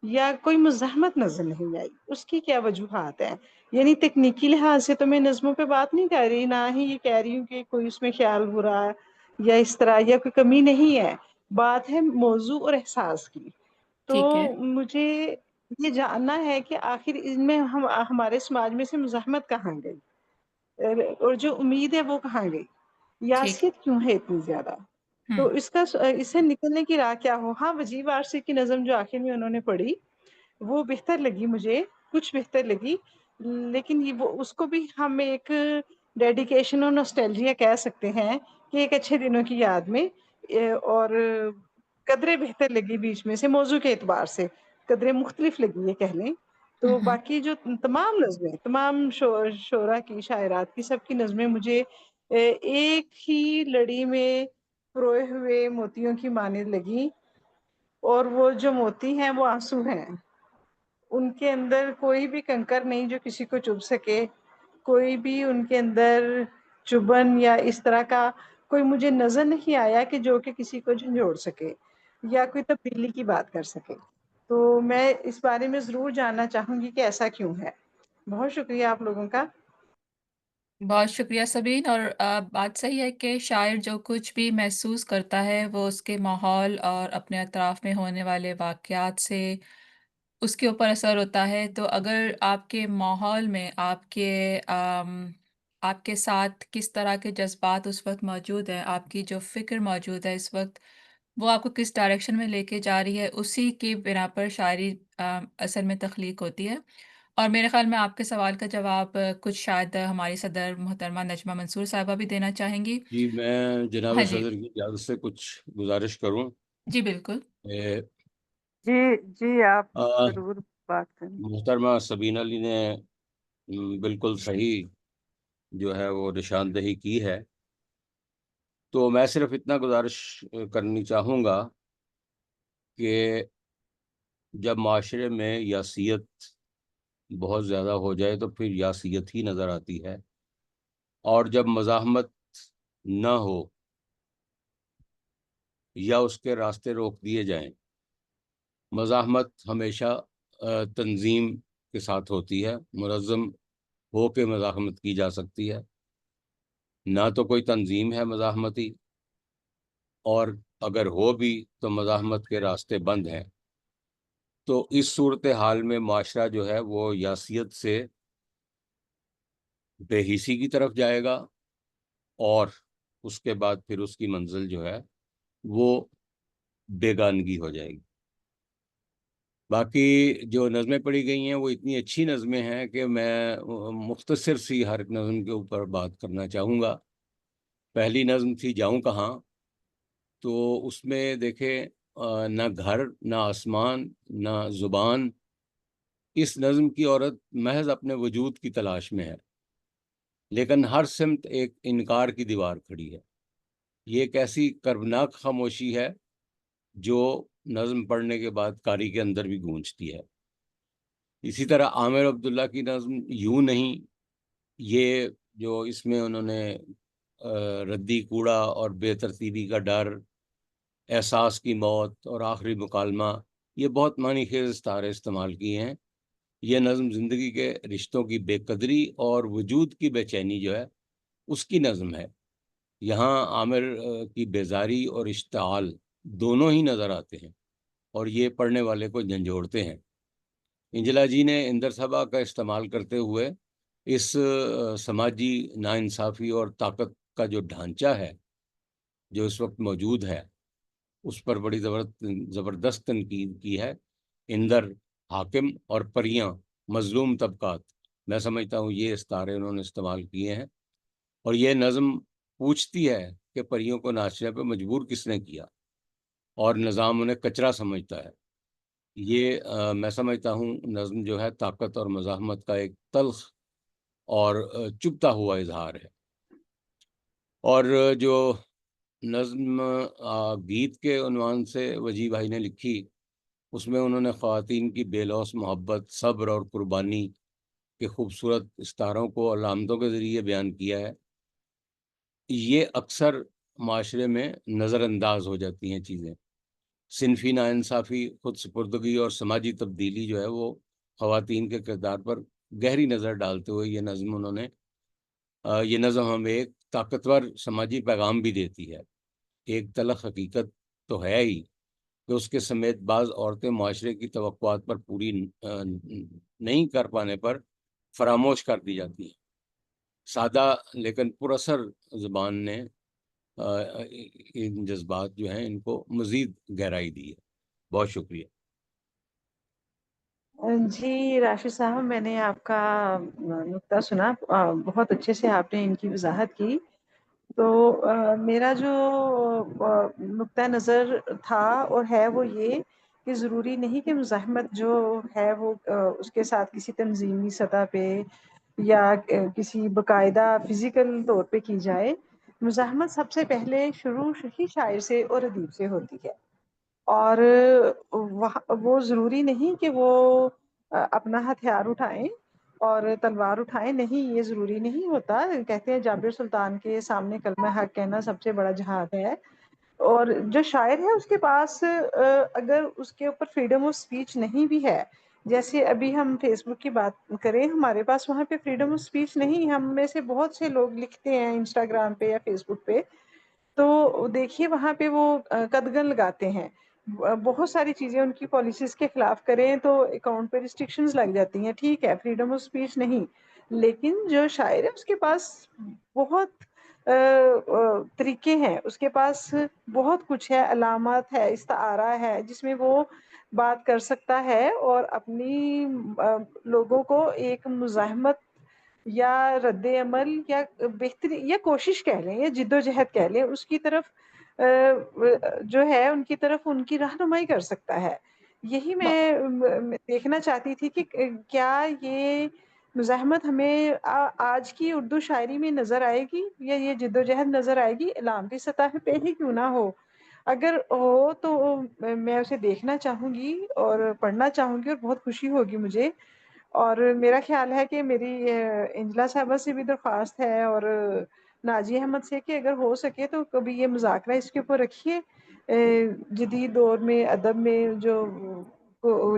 یا کوئی مزاحمت نظر نہیں آئی. اس کی کیا وجوہات ہیں؟ یعنی تکنیکی لحاظ سے تو میں نظموں پہ بات نہیں کر رہی، نہ ہی یہ کہہ رہی ہوں کہ کوئی اس میں خیال برا یا اس طرح یا کوئی کمی نہیں ہے. بات ہے موضوع اور احساس کی. تو ٹھیک ہے مجھے یہ جاننا ہے کہ آخر ان میں ہمارے سماج میں سے مزاحمت کہاں گئی اور جو امید ہے وہ کہاں گئی، ٹھیک یاسیت کیوں ہے اتنی زیادہ. تو ہوں اس سے نکلنے کی راہ کیا ہو. ہاں، وجیب عارسی کی نظم جو آخر میں انہوں نے پڑھی وہ بہتر لگی مجھے، کچھ بہتر لگی، لیکن اس کو بھی ہم ایک ڈیڈیکیشن اور نوسٹیلجیا کہہ سکتے ہیں کہ ایک اچھے دنوں کی یاد میں. اور قدرے بہتر لگی، بیچ میں سے موضوع کے اعتبار سے قدرے مختلف لگی ہے کہہ لیں. تو ہوں باقی جو تمام نظمیں، تمام شعرا کی، شاعرات کی، سب کی نظمیں مجھے ایک ہی لڑی میں پروئے ہوئے موتیوں کی مانند لگی. اور وہ جو موتی ہیں وہ آنسو ہیں. ان کے اندر کوئی بھی کنکر نہیں جو کسی کو چبھ سکے، کوئی بھی ان کے اندر چبھن یا اس طرح کا کوئی مجھے نظر نہیں آیا کہ جو کہ کسی کو جھنجھوڑ سکے یا کوئی تبدیلی کی بات کر سکے. تو میں اس بارے میں ضرور جاننا چاہوں گی کہ ایسا کیوں ہے. بہت شکریہ آپ لوگوں کا. بہت شکریہ سبین. اور بات صحیح ہے کہ شاعر جو کچھ بھی محسوس کرتا ہے وہ اس کے ماحول اور اپنے اطراف میں ہونے والے واقعات سے اس کے اوپر اثر ہوتا ہے. تو اگر آپ کے ماحول میں آپ کے ساتھ کس طرح کے جذبات اس وقت موجود ہیں، آپ کی جو فکر موجود ہے اس وقت، وہ آپ کو کس ڈائریکشن میں لے کے جا رہی ہے، اسی کی بنا پر شاعری اصل میں تخلیق ہوتی ہے. اور میرے خیال میں آپ کے سوال کا جواب کچھ شاید ہماری صدر محترمہ نجمہ منصور صاحبہ بھی دینا چاہیں گی. جی، میں جناب ہاں جی صدر کی اجازت سے کچھ گزارش کروں. جی بالکل. جی جی، آپ آ، ضرور بات کریں. محترمہ سبین علی نے بالکل صحیح جو ہے وہ نشاندہی کی ہے. تو میں صرف اتنا گزارش کرنی چاہوں گا کہ جب معاشرے میں یاسیت بہت زیادہ ہو جائے تو پھر یاسیت ہی نظر آتی ہے، اور جب مزاحمت نہ ہو یا اس کے راستے روک دیے جائیں. مزاحمت ہمیشہ تنظیم کے ساتھ ہوتی ہے، منظم ہو کے مزاحمت کی جا سکتی ہے. نہ تو کوئی تنظیم ہے مزاحمتی، اور اگر ہو بھی تو مزاحمت کے راستے بند ہیں. تو اس صورتحال میں معاشرہ جو ہے وہ یاسیت سے بے حسی کی طرف جائے گا، اور اس کے بعد پھر اس کی منزل جو ہے وہ بیگانگی ہو جائے گی. باقی جو نظمیں پڑھی گئی ہیں وہ اتنی اچھی نظمیں ہیں کہ میں مختصر سی ہر ایک نظم کے اوپر بات کرنا چاہوں گا. پہلی نظم تھی جاؤں کہاں. تو اس میں دیکھیں نہ گھر، نہ آسمان، نہ زبان. اس نظم کی عورت محض اپنے وجود کی تلاش میں ہے، لیکن ہر سمت ایک انکار کی دیوار کھڑی ہے. یہ ایک ایسی کربناک خاموشی ہے جو نظم پڑھنے کے بعد قاری کے اندر بھی گونجتی ہے. اسی طرح عامر عبداللہ کی نظم یوں نہیں، یہ جو اس میں انہوں نے ردی کوڑا اور بے ترتیبی کا ڈر، احساس کی موت اور آخری مکالمہ، یہ بہت معنی خیز استعارے استعمال کیے ہیں. یہ نظم زندگی کے رشتوں کی بے قدری اور وجود کی بے چینی جو ہے اس کی نظم ہے۔ یہاں عامر کی بیزاری اور اشتعال دونوں ہی نظر آتے ہیں اور یہ پڑھنے والے کو جھنجھوڑتے ہیں۔ انجلا جی نے اندر صبا کا استعمال کرتے ہوئے اس سماجی ناانصافی اور طاقت کا جو ڈھانچہ ہے جو اس وقت موجود ہے اس پر بڑی زبردست تنقید کی ہے۔ اندر حاکم اور پریاں مظلوم طبقات، میں سمجھتا ہوں یہ استعارے انہوں نے استعمال کیے ہیں، اور یہ نظم پوچھتی ہے کہ پریوں کو ناچنے پہ مجبور کس نے کیا، اور نظام انہیں کچرا سمجھتا ہے۔ یہ میں سمجھتا ہوں نظم جو ہے طاقت اور مزاحمت کا ایک تلخ اور چبھتا ہوا اظہار ہے۔ اور جو نظم گیت کے عنوان سے وجیح بھائی نے لکھی، اس میں انہوں نے خواتین کی بے لوث محبت، صبر اور قربانی کے خوبصورت استعاروں کو علامتوں کے ذریعے بیان کیا ہے۔ یہ اکثر معاشرے میں نظر انداز ہو جاتی ہیں چیزیں۔ صنفی ناانصافی، خود سپردگی اور سماجی تبدیلی جو ہے وہ خواتین کے کردار پر گہری نظر ڈالتے ہوئے یہ نظم ہمیں ایک طاقتور سماجی پیغام بھی دیتی ہے۔ ایک تلخ حقیقت تو ہے ہی کہ اس کے سمیت بعض عورتیں معاشرے کی توقعات پر پوری نہیں کر پانے پر فراموش کر دی جاتی ہیں۔ سادہ لیکن پر اثر زبان نے ان جذبات جو ہیں ان کو مزید گہرائی دی ہے۔ بہت شکریہ۔ جی راشد صاحب، میں نے آپ کا نقطہ سنا، بہت اچھے سے آپ نے ان کی وضاحت کی۔ تو میرا جو نقطہ نظر تھا اور ہے وہ یہ کہ ضروری نہیں کہ مزاحمت جو ہے وہ اس کے ساتھ کسی تنظیمی سطح پہ یا کسی باقاعدہ فزیکل طور پہ کی جائے۔ مزاحمت سب سے پہلے شروع ہی شاعر سے اور ادیب سے ہوتی ہے، اور وہ ضروری نہیں کہ وہ اپنا ہتھیار اٹھائیں اور تلوار اٹھائیں، نہیں، یہ ضروری نہیں ہوتا۔ کہتے ہیں جابر سلطان کے سامنے کلمہ حق کہنا سب سے بڑا جہاد ہے، اور جو شاعر ہے اس کے پاس اگر اس کے اوپر فریڈم آف سپیچ نہیں بھی ہے، جیسے ابھی ہم فیس بک کی بات کریں، ہمارے پاس وہاں پہ فریڈم آف سپیچ نہیں، ہم میں سے بہت سے لوگ لکھتے ہیں انسٹاگرام پہ یا فیس بک پہ، تو دیکھیے وہاں پہ وہ قدغن لگاتے ہیں، بہت ساری چیزیں ان کی پالیسیز کے خلاف کریں تو اکاؤنٹ پہ ریسٹرکشنز لگ جاتی ہیں، ٹھیک ہے، فریڈم آف سپیچ نہیں، لیکن جو شاعر ہے اس کے پاس بہت طریقے ہیں، اس کے پاس بہت کچھ ہے، علامات ہے، استعارہ ہے، جس میں وہ بات کر سکتا ہے اور اپنی لوگوں کو ایک مزاحمت یا رد عمل یا بہتری یا کوشش کہہ لیں یا جد و جہد کہہ لیں، اس کی طرف جو ہے ان کی طرف ان کی رہنمائی کر سکتا ہے۔ یہی میں دیکھنا چاہتی تھی کہ کیا یہ مزاحمت ہمیں آج کی اردو شاعری میں نظر آئے گی، یا یہ جد و جہد نظر آئے گی علامتی سطح پہ ہی کیوں نہ ہو؟ اگر ہو تو میں اسے دیکھنا چاہوں گی اور پڑھنا چاہوں گی، اور بہت خوشی ہوگی مجھے۔ اور میرا خیال ہے کہ میری انجلا صاحبہ سے بھی درخواست ہے اور ناجی احمد سے کہ اگر ہو سکے تو کبھی یہ مذاکرہ اس کے اوپر رکھیے۔ جدید دور میں ادب میں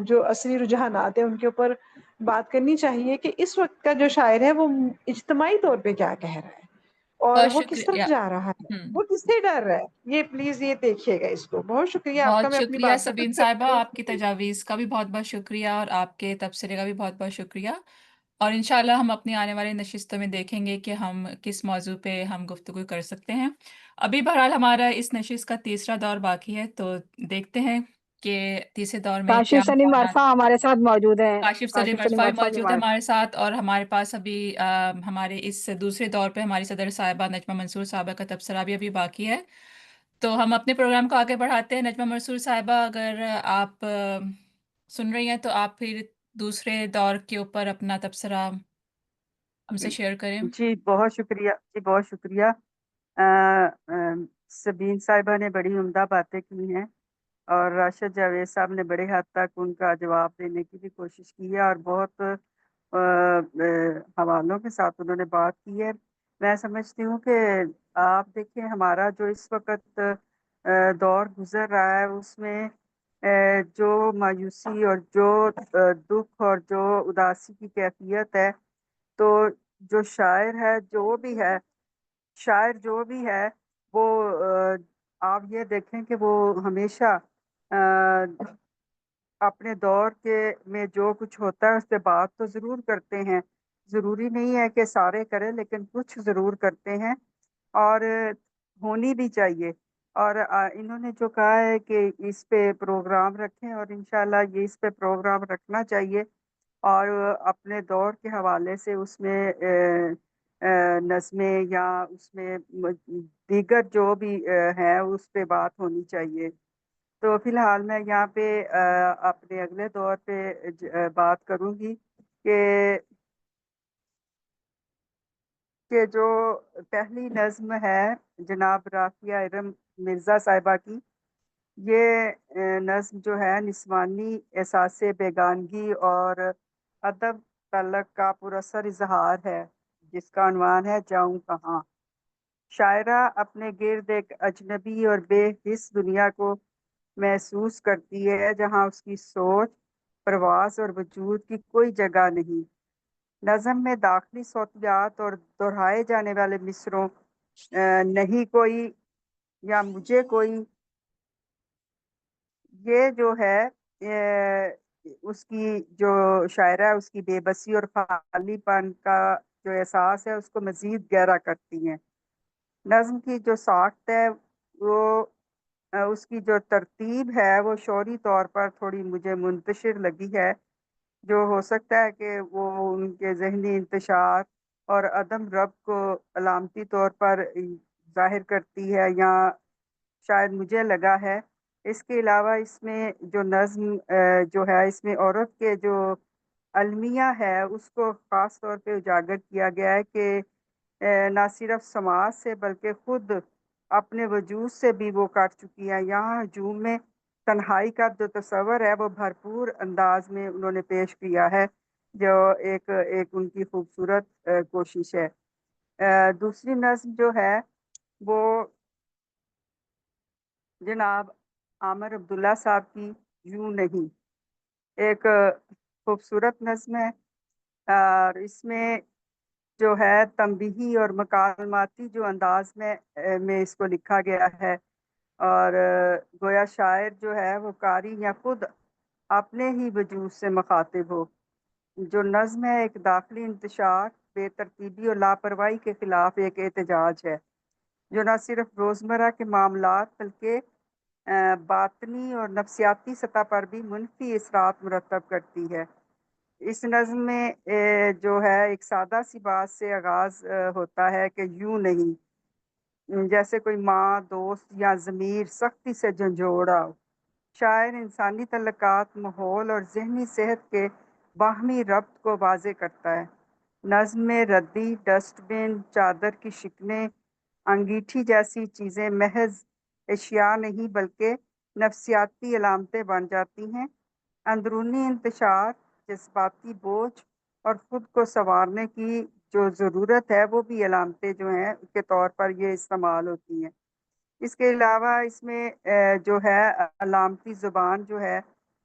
جو عصری رجحانات ہیں ان کے اوپر بات کرنی چاہیے کہ اس وقت کا جو شاعر ہے وہ اجتماعی طور پہ کیا کہہ رہا ہے اور بہت وہ کس شکریہ۔ طرف جا رہا ہے، وہ کس سے ڈر رہا ہے، یہ پلیز یہ دیکھیے گا اس کو۔ بہت شکریہ آپ کا، بہت میں اپنی شکریہ بات سبین ختم صاحبہ، کرتی آپ کی ہوں۔ تجاویز کا بھی بہت بہت شکریہ، اور آپ کے تبصرے کا بھی بہت بہت شکریہ، اور انشاءاللہ ہم اپنی آنے والی نشستوں میں دیکھیں گے کہ ہم کس موضوع پہ ہم گفتگو کر سکتے ہیں۔ ابھی بہرحال ہمارا اس نشست کا تیسرا دور باقی ہے، تو دیکھتے ہیں کہ تیسرے دور میں کیا کاشف سلیم امکانات۔ عرفہ ہمارے ساتھ موجود ہیں، کاشف سلیم کاشف سلیم عرفہ عرفہ بھی موجود ہے ہمارے ساتھ، اور ہمارے پاس ابھی ہمارے اس دوسرے دور پہ ہماری صدر صاحبہ نجمہ منصور صاحبہ کا تبصرہ بھی ابھی باقی ہے، تو ہم اپنے پروگرام کو آگے بڑھاتے ہیں۔ نجمہ منصور صاحبہ، اگر آپ سن رہی ہیں تو آپ پھر دوسرے دور کے اوپر اپنا تبصرہ ہم سے شیئر کریں۔ جی بہت شکریہ، جی بہت شکریہ۔ سبین صاحبہ نے بڑی عمدہ باتیں کی ہیں، اور راشد جاوید صاحب نے بڑے حد تک ان کا جواب دینے کی بھی کوشش کی ہے، اور بہت حوالوں کے ساتھ انہوں نے بات کی ہے۔ میں سمجھتی ہوں کہ آپ دیکھیں ہمارا جو اس وقت دور گزر رہا ہے اس میں جو مایوسی اور جو دکھ اور جو اداسی کی کیفیت ہے، تو جو شاعر ہے جو بھی ہے وہ آپ یہ دیکھیں کہ وہ ہمیشہ اپنے دور میں جو کچھ ہوتا ہے اس پہ بات تو ضرور کرتے ہیں. ضروری نہیں ہے کہ سارے کریں، لیکن کچھ ضرور کرتے ہیں، اور ہونی بھی چاہیے. اور انہوں نے جو کہا ہے کہ اس پہ پروگرام رکھیں، اور انشاءاللہ یہ اس پہ پروگرام رکھنا چاہیے، اور اپنے دور کے حوالے سے اس میں نظمیں یا اس میں دیگر جو بھی ہیں اس پہ بات ہونی چاہیے. تو فی الحال میں یہاں پہ اپنے اگلے دور پہ بات کروں گی کہ جو پہلی نظم ہے جناب رافعہ ارم مرزا صاحبہ کی، یہ نظم جو ہے نسوانی احساس بیگانگی اور ادب تعلق کا پراثر اظہار ہے، جس کا عنوان ہے جاؤں کہاں. شاعرہ اپنے گرد ایک اجنبی اور بے حس دنیا کو محسوس کرتی ہے، جہاں اس کی سوچ، پرواز اور وجود کی کوئی جگہ نہیں. نظم میں داخلی صوتیات اور دہرائے جانے والے مصروں نہیں کوئی یا مجھے کوئی، یہ جو ہے اس کی جو شاعرہ ہے اس کی بے بسی اور خالی پن کا جو احساس ہے اس کو مزید گہرا کرتی ہیں. نظم کی جو ساخت ہے وہ اس کی جو ترتیب ہے وہ شعوری طور پر تھوڑی مجھے منتشر لگی ہے، جو ہو سکتا ہے کہ وہ ان کے ذہنی انتشار اور عدم ربط کو علامتی طور پر ظاہر کرتی ہے، یا شاید مجھے لگا ہے. اس کے علاوہ اس میں جو نظم جو ہے اس میں عورت کے جو المیہ ہے اس کو خاص طور پہ اجاگر کیا گیا ہے کہ نہ صرف سماج سے بلکہ خود اپنے وجود سے بھی وہ کاٹ چکی ہے. یہاں ہجوم میں تنہائی کا جو تصور ہے وہ بھرپور انداز میں انہوں نے پیش کیا ہے، جو ایک ان کی خوبصورت کوشش ہے. دوسری نظم جو ہے وہ جناب عامر عبداللہ صاحب کی یوں نہیں، ایک خوبصورت نظم ہے، اور اس میں جو ہے تنبیہی اور مکالماتی جو انداز میں اس کو لکھا گیا ہے، اور گویا شاعر جو ہے وہ قاری یا خود اپنے ہی وجود سے مخاطب ہو. جو نظم ہے ایک داخلی انتشار، بے ترتیبی اور لاپرواہی کے خلاف ایک احتجاج ہے، جو نہ صرف روزمرہ کے معاملات بلکہ باطنی اور نفسیاتی سطح پر بھی منفی اثرات مرتب کرتی ہے. اس نظم میں جو ہے ایک سادہ سی بات سے آغاز ہوتا ہے کہ یوں نہیں، جیسے کوئی ماں، دوست یا ضمیر سختی سے جھنجھوڑا ہو. شاعر انسانی تعلقات، ماحول اور ذہنی صحت کے باہمی ربط کو واضح کرتا ہے. نظم میں ردی، ڈسٹ بن، چادر کی شکنیں، انگیٹھی جیسی چیزیں محض اشیاء نہیں بلکہ نفسیاتی علامتیں بن جاتی ہیں. اندرونی انتشار، جذباتی بوجھ اور خود کو سنوارنے کی جو ضرورت ہے وہ بھی علامتیں جو ہیں کے طور پر یہ استعمال ہوتی ہیں. اس کے علاوہ اس میں جو ہے علامتی زبان جو ہے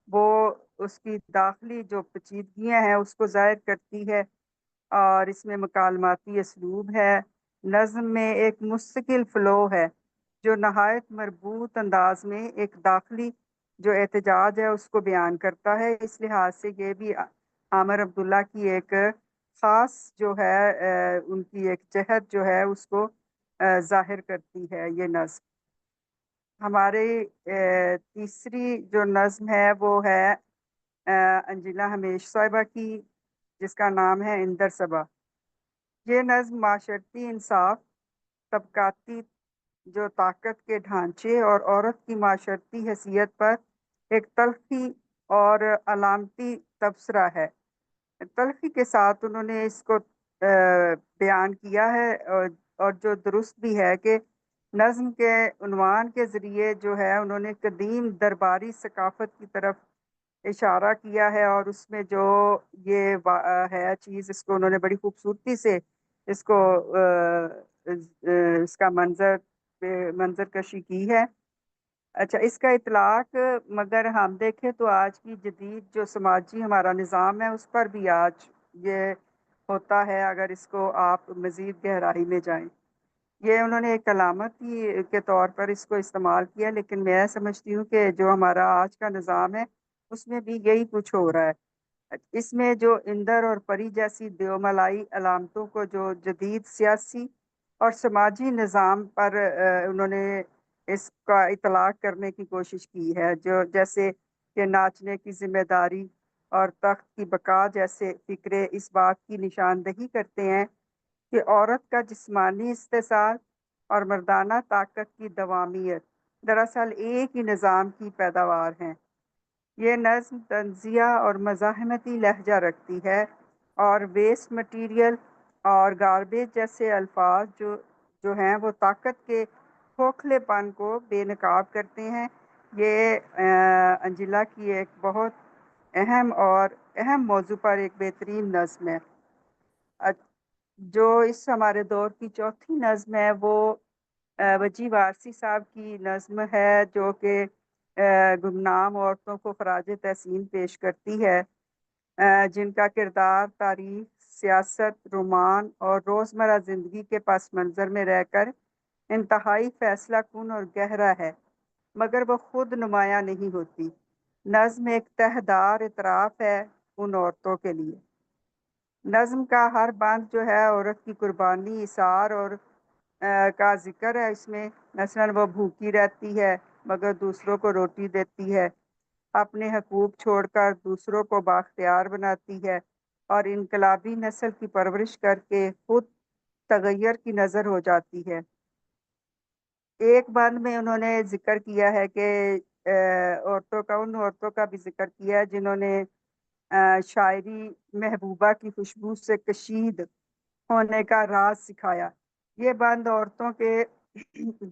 وہ اس کی داخلی جو پیچیدگیاں ہیں اس کو ظاہر کرتی ہے، اور اس میں مکالماتی اسلوب ہے. نظم میں ایک مستقل فلو ہے جو نہایت مربوط انداز میں ایک داخلی جو احتجاج ہے اس کو بیان کرتا ہے. اس لحاظ سے یہ بھی عامر عبداللہ کی ایک خاص جو ہے ان کی ایک جہت جو ہے اس کو ظاہر کرتی ہے یہ نظم. ہماری تیسری جو نظم ہے وہ ہے انجلا ہمیش صاحبہ کی، جس کا نام ہے اندر صبا. یہ نظم معاشرتی انصاف، طبقاتی جو طاقت کے ڈھانچے اور عورت کی معاشرتی حیثیت پر ایک تلخی اور علامتی تبصرہ ہے. تلخی کے ساتھ انہوں نے اس کو بیان کیا ہے، اور جو درست بھی ہے کہ نظم کے عنوان کے ذریعے جو ہے انہوں نے قدیم درباری ثقافت کی طرف اشارہ کیا ہے، اور اس میں جو یہ ہے چیز اس کو انہوں نے بڑی خوبصورتی سے اس کو اس کا منظر کشی کی ہے. اچھا، اس کا اطلاق مگر ہم دیکھیں تو آج کی جدید جو سماجی ہمارا نظام ہے اس پر بھی آج یہ ہوتا ہے، اگر اس کو آپ مزید گہرائی میں جائیں۔ یہ انہوں نے ایک علامت ہی کے طور پر اس کو استعمال کیا، لیکن میں سمجھتی ہوں کہ جو ہمارا آج کا نظام ہے اس میں بھی یہی کچھ ہو رہا ہے۔ اس میں جو اندر اور پری جیسی دیوملائی علامتوں کو جو جدید سیاسی اور سماجی نظام پر انہوں نے اس کا اطلاق کرنے کی کوشش کی ہے، جو جیسے کہ ناچنے کی ذمہ داری اور تخت کی بقا جیسے فکرے اس بات کی نشاندہی کرتے ہیں کہ عورت کا جسمانی استحصال اور مردانہ طاقت کی دوامیت دراصل ایک ہی نظام کی پیداوار ہیں۔ یہ نظم تنزیہ اور مزاحمتی لہجہ رکھتی ہے، اور ویسٹ مٹیریل اور گاربیج جیسے الفاظ جو ہیں وہ طاقت کے کھوکھلے پن کو بے نقاب کرتے ہیں۔ یہ انجلا کی ایک بہت اہم موضوع پر ایک بہترین نظم ہے۔ جو اس ہمارے دور کی چوتھی نظم ہے وہ وجی وارسی صاحب کی نظم ہے، جو کہ گمنام عورتوں کو خراج تحسین پیش کرتی ہے، جن کا کردار تاریخ، سیاست، رومان اور روزمرہ زندگی کے پس منظر میں رہ کر انتہائی فیصلہ کن اور گہرا ہے، مگر وہ خود نمایاں نہیں ہوتی۔ نظم ایک تہدار اعتراف ہے ان عورتوں کے لیے۔ نظم کا ہر بند جو ہے عورت کی قربانی، اثار اور کا ذکر ہے اس میں۔ مثلاً وہ بھوکی رہتی ہے مگر دوسروں کو روٹی دیتی ہے، اپنے حقوق چھوڑ کر دوسروں کو بااختیار بناتی ہے، اور انقلابی نسل کی پرورش کر کے خود تغیر کی نظر ہو جاتی ہے۔ ایک بند میں انہوں نے ذکر کیا ہے کہ ان عورتوں کا بھی ذکر کیا ہے جنہوں نے شاعری محبوبہ کی خوشبو سے کشید ہونے کا راز سکھایا۔ یہ بند عورتوں کے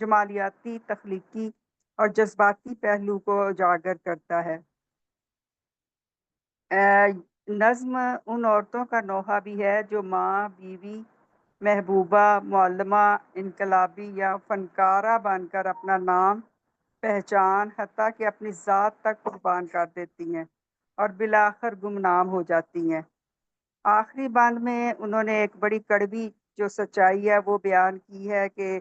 جمالیاتی، تخلیقی اور جذباتی پہلو کو اجاگر کرتا ہے۔ نظم ان عورتوں کا نوحہ بھی ہے جو ماں، بیوی، محبوبہ، معلمہ، انقلابی یا فنکارہ بن کر اپنا نام، پہچان، حتیٰ کہ اپنی ذات تک قربان کر دیتی ہیں اور بالآخر گمنام ہو جاتی ہیں۔ آخری بند میں انہوں نے ایک بڑی کڑوی جو سچائی ہے وہ بیان کی ہے کہ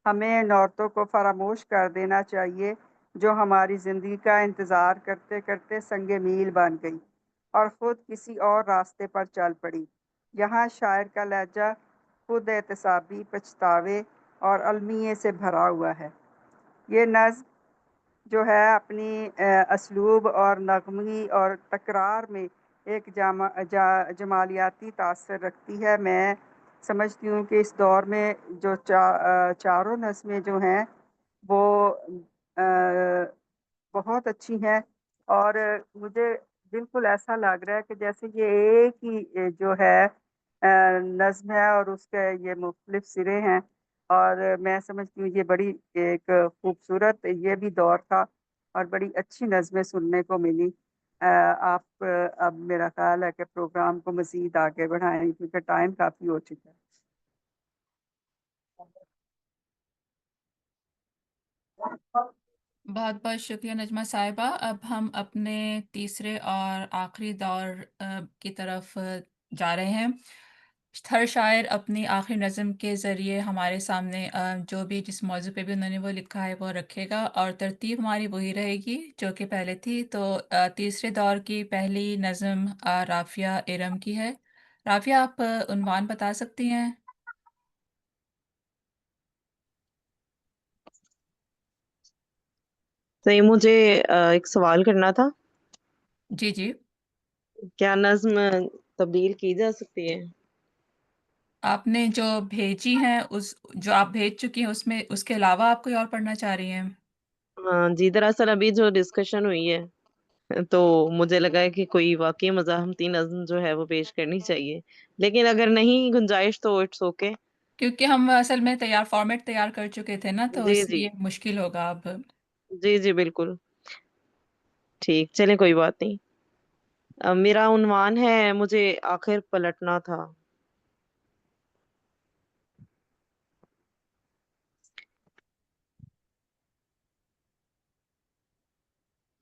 ہمیں ان عورتوں کو فراموش کر دینا چاہیے جو ہماری زندگی کا انتظار کرتے کرتے سنگ میل بن گئی اور خود کسی اور راستے پر چل پڑی۔ یہاں شاعر کا لہجہ خود احتسابی، پچھتاوے اور المیے سے بھرا ہوا ہے۔ یہ نظم جو ہے اپنی اسلوب اور نغمگی اور تکرار میں ایک جمالیاتی تاثر رکھتی ہے۔ میں سمجھتی ہوں کہ اس دور میں جو چاروں نظمیں جو ہیں وہ بہت اچھی ہیں، اور مجھے بالکل ایسا لگ رہا ہے کہ جیسے یہ ایک ہی جو ہے نظم ہے اور اس کے یہ مختلف سرے ہیں، اور میں سمجھتی ہوں یہ بڑی ایک خوبصورت یہ بھی دور تھا اور بڑی اچھی نظمیں سننے کو ملی۔ آپ اب میرا خیال ہے کہ پروگرام کو مزید آگے بڑھائیں کیونکہ ٹائم کافی ہو چکا ہے۔ بہت بہت شکریہ نجمہ صاحبہ۔ اب ہم اپنے تیسرے اور آخری دور کی طرف جا رہے ہیں۔ ہر شاعر اپنی آخری نظم کے ذریعے ہمارے سامنے جو بھی جس موضوع پہ بھی انہوں نے وہ لکھا ہے وہ رکھے گا، اور ترتیب ہماری وہی رہے گی جو کہ پہلے تھی۔ تو تیسرے دور کی پہلی نظم رافعہ ارم کی ہے۔ رافعہ، آپ عنوان بتا سکتی ہیں؟ تو یہ مجھے ایک سوال کرنا تھا، جی جی، کیا نظم تبدیل کی جا سکتی ہے؟ آپ نے جو بھیجی ہیں جو آپ بھیج چکی ہیں اس کے علاوہ آپ کوئی اور پڑھنا چاہ رہی ہیں؟ ہاں جی، دراصل ابھی جو ڈسکشن ہوئی ہے تو مجھے لگا ہے کہ کوئی واقعی مزاحمتی نظم جو ہے وہ پیش کرنی چاہیے، لیکن اگر نہیں گنجائش تو اٹس اوکے۔ کیونکہ ہم اصل میں فارمیٹ تیار کر چکے تھے نا، تو جی اس جی لیے مشکل ہوگا اب۔ جی جی بالکل ٹھیک، چلیں کوئی بات نہیں۔ میرا عنوان ہے مجھے آخر پلٹنا تھا۔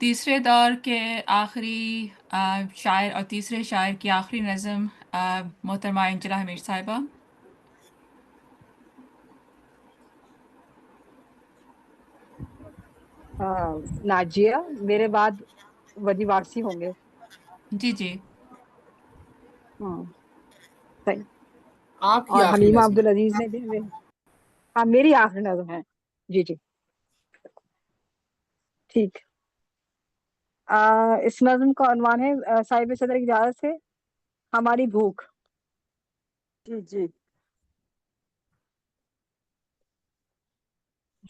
تیسرے دور کے آخری شاعر اور تیسرے شاعر کی آخری نظم محترمہ انجلا ہمیر صاحبہ. ناجیہ میرے بعد وجی وارسی ہوں گے. جی جی. ہاں صحیح. آپ کی اور آخری حلیمہ نظم. عبدالعزیز نے بھی ہاں میری آخری نظم ہے. جی جی ٹھیک. اس نظم کا عنوان ہے صاحب صدر کی اجازت سے ہماری بھوک. جی جی.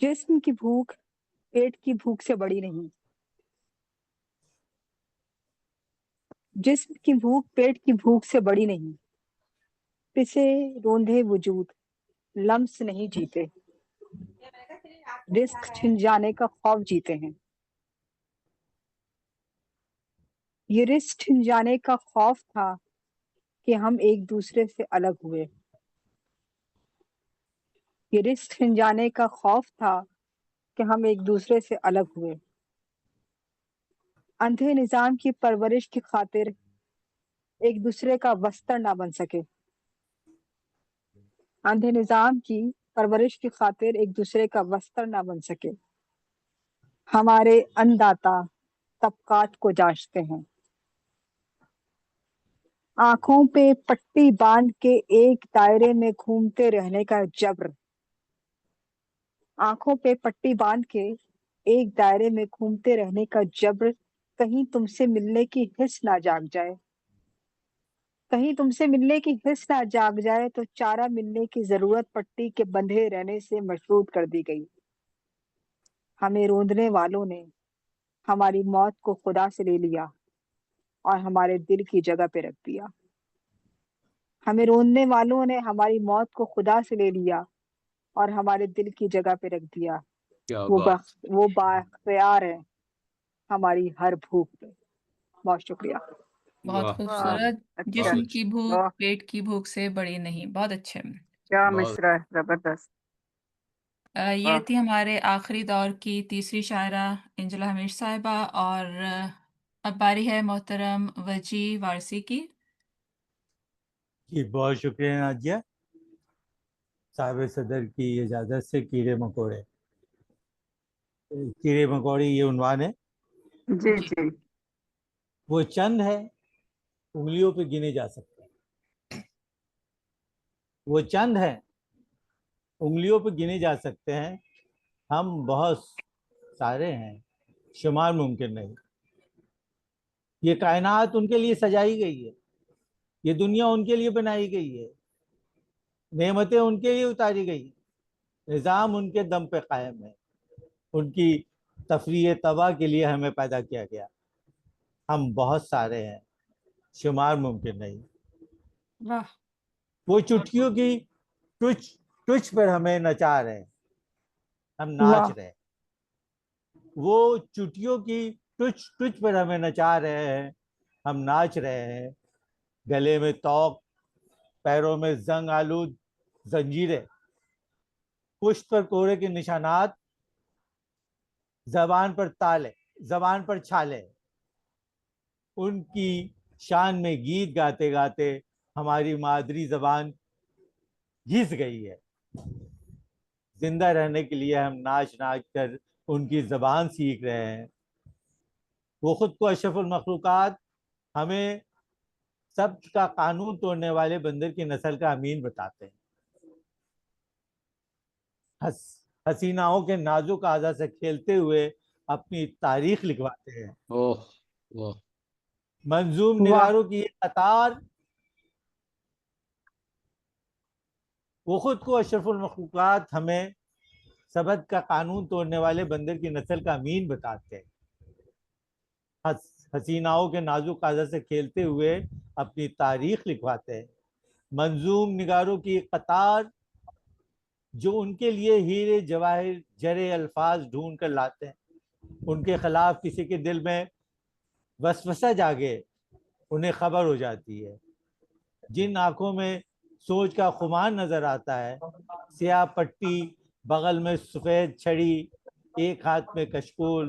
جسم کی بھوک پیٹ کی بھوک سے بڑی نہیں. جسم کی بھوک پیٹ کی بھوک سے بڑی نہیں. پسے روندھے وجود لمس نہیں جیتے. رزق چھن جانے کا خوف جیتے ہیں. یہ رزق چھن جانے کا خوف تھا کہ ہم ایک دوسرے سے الگ ہوئے. یہ رزق چھن جانے کا خوف تھا کہ ہم ایک دوسرے سے الگ ہوئے. اندھے نظام کی پرورش کی خاطر ایک دوسرے کا وستر نہ بن سکے. اندھے نظام کی پرورش کی خاطر ایک دوسرے کا وستر نہ بن سکے. ہمارے انداتا طبقات کو جانچتے ہیں. آنکھوں پہ پٹی باندھ کے ایک دائرے میں گھومتے رہنے کا جبر. آنکھوں پہ پٹی باندھ کے ایک دائرے میں گھومتے رہنے کا جبر. کہیں تم سے ملنے کی حس نہ جاگ جائے. کہیں تم سے ملنے کی حس نہ جاگ جائے تو چارہ ملنے کی ضرورت پٹی کے بندھے رہنے سے مشروط کر دی گئی. ہمیں روندنے والوں نے ہماری موت کو خدا سے لے لیا اور ہمارے دل کی جگہ پہ رکھ دیا. ہمیں روندنے والوں نے ہماری موت کو خدا سے لے لیا اور ہمارے دل کی جگہ پہ رکھ دیا. کیا وہ بات. وہ بااختیار ہے ہماری ہر بھوک پہ. بہت شکریہ. بہت واہ واہ واہ. خوبصورت. اچھا. بہت جسم اچھا. کی بھوک واہ پیٹ کی بھوک سے بڑی نہیں. بہت اچھے. کیا بہت. مصرع ہے. زبردست. یہ واہ. تھی ہمارے آخری دور کی تیسری شاعرہ انجلا ہمیر صاحبہ. اور اب باری ہے محترم وجی وارسی کی. جی بہت شکریہ ناجیہ. صاحب صدر کی اجازت سے کیڑے مکوڑے. کیڑے مکوڑے یہ عنوان ہے. جی جی. جی. وہ چند ہے انگلیوں پہ گنے جا سکتے ہیں. وہ چند ہیں انگلیوں پہ گنے جا سکتے ہیں. ہم بہت سارے ہیں شمار ممکن نہیں. یہ کائنات ان کے لیے سجائی گئی ہے. یہ دنیا ان کے لیے بنائی گئی ہے. نعمتیں ان کے لیے اتاری گئی. نظام ان کے دم پہ قائم ہے. ان کی تفریح تباہ کے لیے ہمیں پیدا کیا گیا. ہم بہت سارے ہیں شمار ممکن نہیں. واہ. وہ چٹکیوں کی ٹچ ٹچ پر ہمیں نچا رہے ہیں. ہم ناچ واہ رہے ہیں. وہ چٹیوں کی ٹچ ٹچ پر ہمیں نچا رہے ہیں. ہم ناچ رہے ہیں. گلے میں توق پیروں میں زنگ آلود زنجیریں. پشت پر کوہرے کے نشانات. زبان پر تالے زبان پر چھالے. ان کی شان میں گیت گاتے گاتے ہماری مادری زبان گھس گئی ہے. زندہ رہنے کے لیے ہم ناچ ناچ کر ان کی زبان سیکھ رہے ہیں. وہ خود کو اشرف المخلوقات ہمیں سب کا قانون توڑنے والے بندر کی نسل کا امین بتاتے ہیں. حسیناؤں کے نازک اعضا سے کھیلتے ہوئے اپنی تاریخ لکھواتے ہیں. اوہ واہ. منظوم واہ نگاروں کی یہ قطار وہ خود کو اشرف المخلوقات ہمیں سبد کا قانون توڑنے والے بندر کی نسل کا امین بتاتے ہیں. حسیناؤں کے نازک اعضا سے کھیلتے ہوئے اپنی تاریخ لکھواتے ہیں. منظوم نگاروں کی قطار جو ان کے لیے ہیرے جواہر جرے الفاظ ڈھونڈ کر لاتے ہیں. ان کے خلاف کسی کے دل میں وسوسہ جاگے انہیں خبر ہو جاتی ہے. جن آنکھوں میں سوچ کا خمار نظر آتا ہے، سیاہ پٹی بغل میں سفید چھڑی، ایک ہاتھ میں کشکول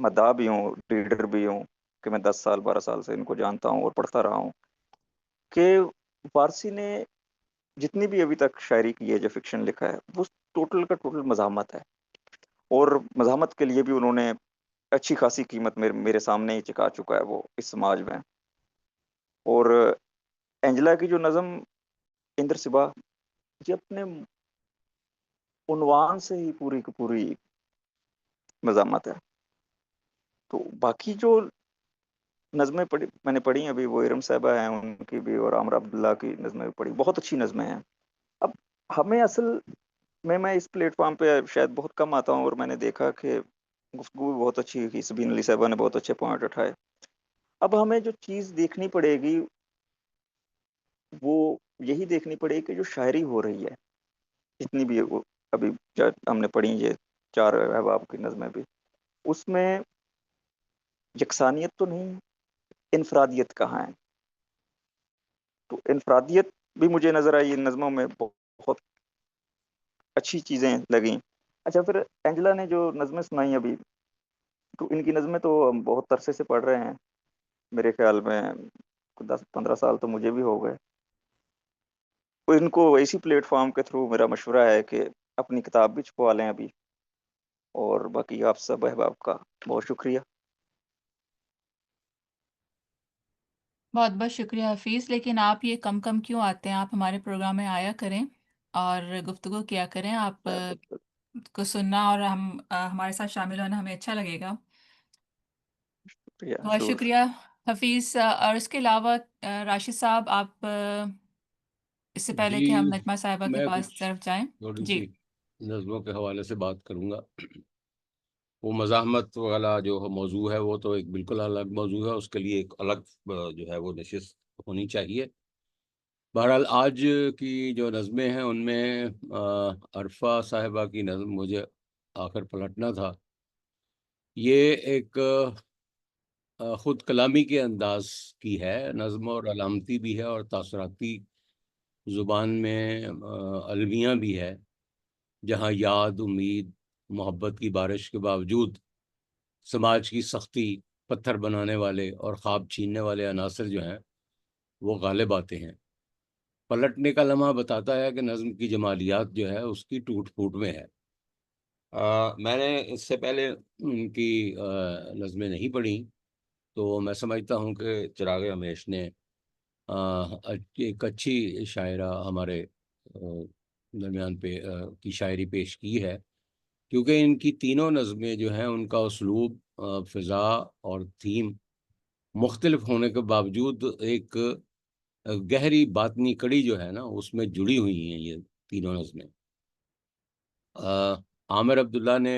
مداح بھی ہوں، ریڈر بھی ہوں، کہ میں 10 سال 12 سال سے ان کو جانتا ہوں اور پڑھتا رہا ہوں، کہ فارسی نے جتنی بھی ابھی تک شاعری کی ہے، جو فکشن لکھا ہے، وہ ٹوٹل کا ٹوٹل مزاحمت ہے، اور مزاحمت کے لیے بھی انہوں نے اچھی خاصی قیمت میرے سامنے ہی چکا چکا ہے وہ اس سماج میں. اور اینجلا کی جو نظم اندر صبا، یہ اپنے عنوان سے ہی پوری کی پوری مزاحمت ہے. تو باقی جو نظمیں میں نے پڑھی ابھی، وہ ارم صاحبہ ہیں ان کی بھی، اور عامر عبداللہ کی نظمیں بھی پڑھی، بہت اچھی نظمیں ہیں. اب ہمیں اصل میں اس پلیٹ فارم پہ شاید بہت کم آتا ہوں، اور میں نے دیکھا کہ گفتگو بھی بہت اچھی ہوئی، سبین علی صاحبہ نے بہت اچھے پوائنٹ اٹھائے. اب ہمیں جو چیز دیکھنی پڑے گی وہ یہی دیکھنی پڑے گی کہ جو شاعری ہو رہی ہے، جتنی بھی ابھی ہم نے پڑھی یہ 4 احباب کی نظمیں بھی، اس میں یکسانیت تو نہیں، انفرادیت کہاں ہے؟ تو انفرادیت بھی مجھے نظر آئی ان نظموں میں، بہت اچھی چیزیں لگیں. اچھا، پھر اینجلا نے جو نظمیں سنائی ابھی، تو ان کی نظمیں تو ہم بہت عرصے سے پڑھ رہے ہیں، میرے خیال میں 10-15 سال تو مجھے بھی ہو گئے. تو ان کو اسی پلیٹ فارم کے تھرو میرا مشورہ ہے کہ اپنی کتاب بھی چھپوا لیں ابھی. اور باقی آپ سب احباب کا بہت شکریہ. بہت بہت شکریہ حفیظ، لیکن آپ یہ کم کم کیوں آتے ہیں؟ آپ ہمارے پروگرام میں آیا کریں اور گفتگو کیا کریں. آپ کو سننا اور ہمارے ساتھ شامل ہونا ہمیں اچھا لگے گا. شکریہ بہت ضرور. شکریہ حفیظ. اور اس کے علاوہ راشد صاحب، آپ اس سے پہلے جی، کہ ہم نجمہ صاحبہ کے میں پاس کچھ طرف جائیں. تھوڑی جی سی نظموں کے حوالے سے بات کروں گا. وہ مزاحمت والا جو موضوع ہے وہ تو ایک بالکل الگ موضوع ہے، اس کے لیے ایک الگ جو ہے وہ نشست ہونی چاہیے. بہرحال آج کی جو نظمیں ہیں ان میں عرفہ صاحبہ کی نظم مجھے آخر پلٹنا تھا. یہ ایک خود کلامی کے انداز کی ہے نظم، اور علامتی بھی ہے، اور تاثراتی زبان میں المیہ بھی ہے، جہاں یاد، امید، محبت کی بارش کے باوجود سماج کی سختی، پتھر بنانے والے اور خواب چھیننے والے عناصر جو ہیں وہ غالب آتے ہیں. پلٹنے کا لمحہ بتاتا ہے کہ نظم کی جمالیات جو ہے اس کی ٹوٹ پھوٹ میں ہے. میں نے اس سے پہلے ان کی نظمیں نہیں پڑھی، تو میں سمجھتا ہوں کہ چراغ امیش نے ایک اچھی شاعرہ ہمارے درمیان پہ کی شاعری پیش کی ہے، کیونکہ ان کی تینوں نظمیں جو ہیں ان کا اسلوب، فضا اور تھیم مختلف ہونے کے باوجود ایک گہری باطنی کڑی جو ہے نا اس میں جڑی ہوئی ہیں یہ تینوں نظمیں. عامر عبداللہ نے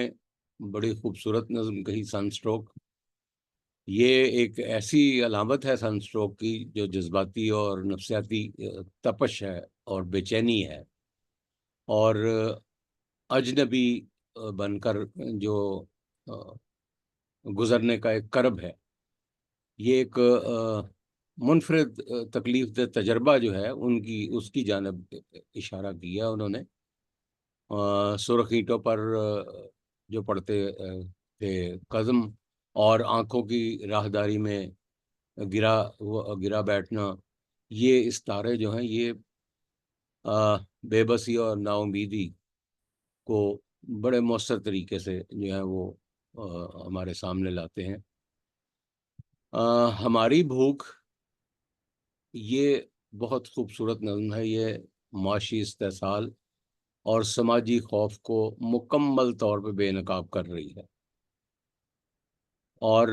بڑی خوبصورت نظم کہی، سن سٹروک. یہ ایک ایسی علامت ہے سن سٹروک کی جو جذباتی اور نفسیاتی تپش ہے اور بے چینی ہے، اور اجنبی بن کر جو گزرنے کا ایک کرب ہے. یہ ایک منفرد تکلیف دہ تجربہ جو ہے اس کی جانب اشارہ کیا انہوں نے. سرخ اینٹوں پر جو پڑتے تھے قدم، اور آنکھوں کی راہداری میں گرا بیٹھنا، یہ استارے جو ہیں یہ بے بسی اور نا امیدی کو بڑے مؤثر طریقے سے جو ہے وہ ہمارے سامنے لاتے ہیں. ہماری بھوک، یہ بہت خوبصورت نظم ہے. یہ معاشی استحصال اور سماجی خوف کو مکمل طور پہ بے نقاب کر رہی ہے. اور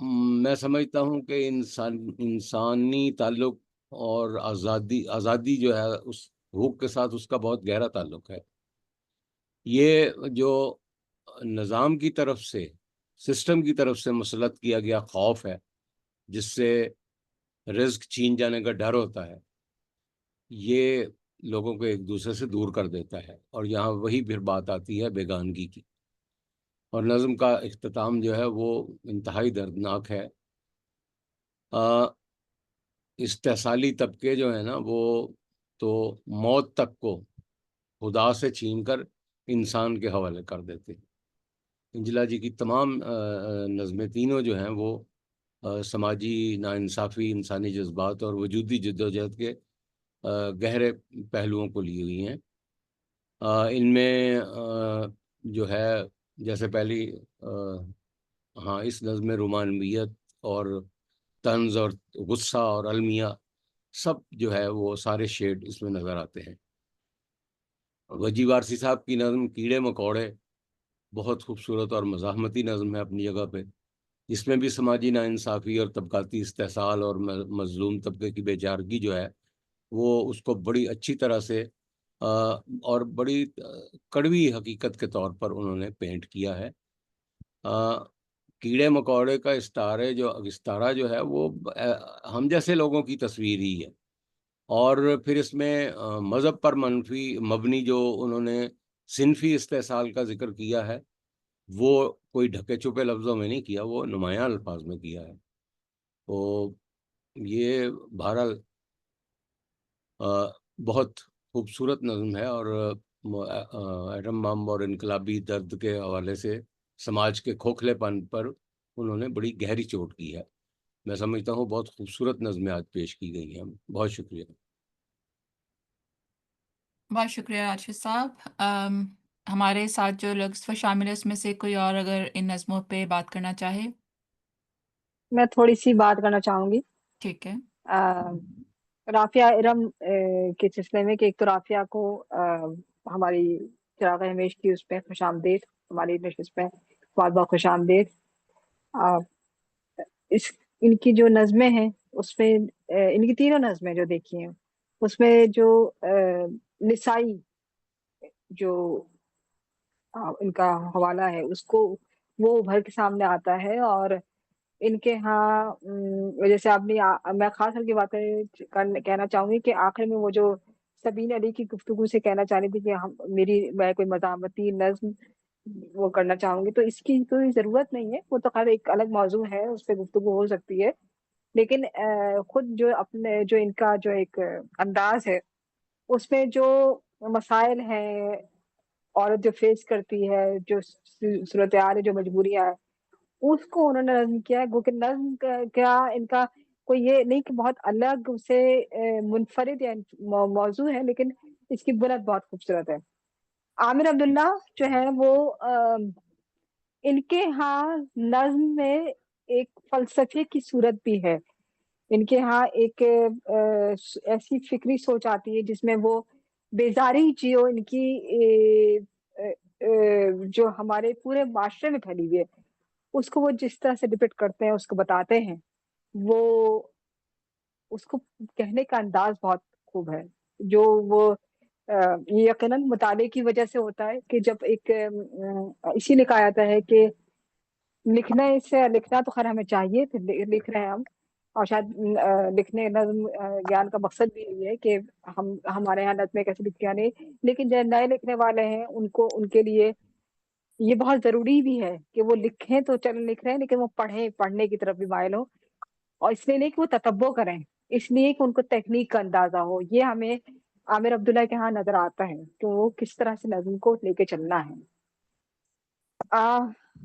میں سمجھتا ہوں کہ انسانی تعلق اور آزادی جو ہے اس بھوک کے ساتھ اس کا بہت گہرا تعلق ہے. یہ جو نظام کی طرف سے، سسٹم کی طرف سے مسلط کیا گیا خوف ہے، جس سے رزق چھین جانے کا ڈر ہوتا ہے، یہ لوگوں کو ایک دوسرے سے دور کر دیتا ہے. اور یہاں وہی پھر بات آتی ہے بیگانگی کی. اور نظم کا اختتام جو ہے وہ انتہائی دردناک ہے. استحصالی طبقے جو ہیں نا وہ تو موت تک کو خدا سے چھین کر انسان کے حوالے کر دیتے ہیں. انجلا جی کی تمام نظمیں تینوں جو ہیں وہ سماجی ناانصافی، انسانی جذبات اور وجودی جدوجہد کے گہرے پہلوؤں کو لی ہوئی ہیں۔ ان میں جو ہے جیسے پہلی ہاں اس نظم میں رومانویت اور طنز اور غصہ اور المیہ سب جو ہے وہ سارے شیڈ اس میں نظر آتے ہیں۔ وجی وارسی صاحب کی نظم کیڑے مکوڑے بہت خوبصورت اور مزاحمتی نظم ہے اپنی جگہ پہ، اس میں بھی سماجی ناانصافی اور طبقاتی استحصال اور مظلوم طبقے کی بے چارگی جو ہے وہ اس کو بڑی اچھی طرح سے اور بڑی کڑوی حقیقت کے طور پر انہوں نے پینٹ کیا ہے۔ کیڑے مکوڑے کا استارہ جو ہے وہ ہم جیسے لوگوں کی تصویر ہی ہے، اور پھر اس میں مذہب پر مبنی جو انہوں نے صنفی استحصال کا ذکر کیا ہے وہ کوئی ڈھکے چھپے لفظوں میں نہیں کیا، وہ نمایاں الفاظ میں کیا ہے۔ تو یہ بہرحال بہت خوبصورت نظم ہے، اور ایٹم بم اور انقلابی درد کے حوالے سے سماج کے کھوکھلے پن پر انہوں نے بڑی گہری چوٹ کی ہے۔ میں سمجھتا ہوں بہت خوبصورت نظمیں آج پیش کی گئی ہیں۔ بہت شکریہ۔ بہت شکریہ راشد صاحب۔ ہمارے ساتھ جو لوگ اس میں شامل ہے اس میں سے کوئی اور اگر ان نظموں پہ بات کرنا چاہے؟ میں تھوڑی سی بات کرنا چاہوں گی ٹھیک ہے۔ رافعہ ارم کے سلسلے میں کہ ایک تو رافعہ کو ہماری چراغ ہمیش کی اس پہ خوش آمدید، ہماری نشست میں بہت بہت خوش آمدید۔ ان کی جو نظمیں ہیں اس میں ان کی تینوں نظمیں جو دیکھی ہیں اس میں جو نسائی جو ان کا حوالہ ہے اس کو وہ ابھر کے سامنے آتا ہے، اور ان کے ہاں جیسے آپ نے میں خاص کر کی بات کہنا چاہوں گی کہ آخر میں وہ جو سبین علی کی گفتگو سے کہنا چاہ رہی تھی کہ میں کوئی مزاحمتی نظم وہ کرنا چاہوں گی، تو اس کی کوئی ضرورت نہیں ہے، وہ تو خیر ایک الگ موضوع ہے، اس پہ گفتگو ہو سکتی ہے، لیکن خود جو اپنے جو ان کا جو ایک انداز ہے اس میں جو مسائل ہیں، عورت جو فیس کرتی ہے، جو صورتحال ہے، جو مجبوریاں ہے، اس کو انہوں نے نظم کیا ہے۔ کیونکہ نظم کیا ان کا کوئی یہ نہیں کہ بہت الگ سے منفرد یا موضوع ہے، لیکن اس کی بنیاد بہت خوبصورت ہے۔ عامر عبداللہ جو ہے وہ ان کے ہاں نظم میں ایک فلسفے کی صورت بھی ہے، ان کے ہاں ایک ایسی فکری سوچ آتی ہے جس میں وہ بیزاری جیو ان کی جو ہمارے پورے معاشرے میں پھیلی ہوئی ہے اس کو وہ جس طرح سے ڈپکٹ کرتے ہیں، اس کو بتاتے ہیں، وہ اس کو کہنے کا انداز بہت خوب ہے، جو وہ یہ یقیناً مطالعے کی وجہ سے ہوتا ہے کہ جب ایک اسی لیے کہا جاتا ہے کہ لکھنا تو خیر ہمیں چاہیے، لکھ رہے ہیں ہم، اور شاید لکھنے نظم گیان کا مقصد بھی یہ ہے کہ ہمارے یہاں نظمیں کیسے لکھتے ہیں نہیں، لیکن جو نئے لکھنے والے ہیں ان کے لیے یہ بہت ضروری بھی ہے کہ وہ لکھیں، تو چل لکھ رہے ہیں لیکن وہ پڑھنے کی طرف بھی مائل ہو، اور اس لیے نہیں کہ وہ تتبع کریں، اس لیے کہ ان کو تکنیک کا اندازہ ہو۔ یہ ہمیں عامر عبداللہ کے ہاں نظر آتا ہے کہ وہ کس طرح سے نظم کو لے کے چلنا ہے۔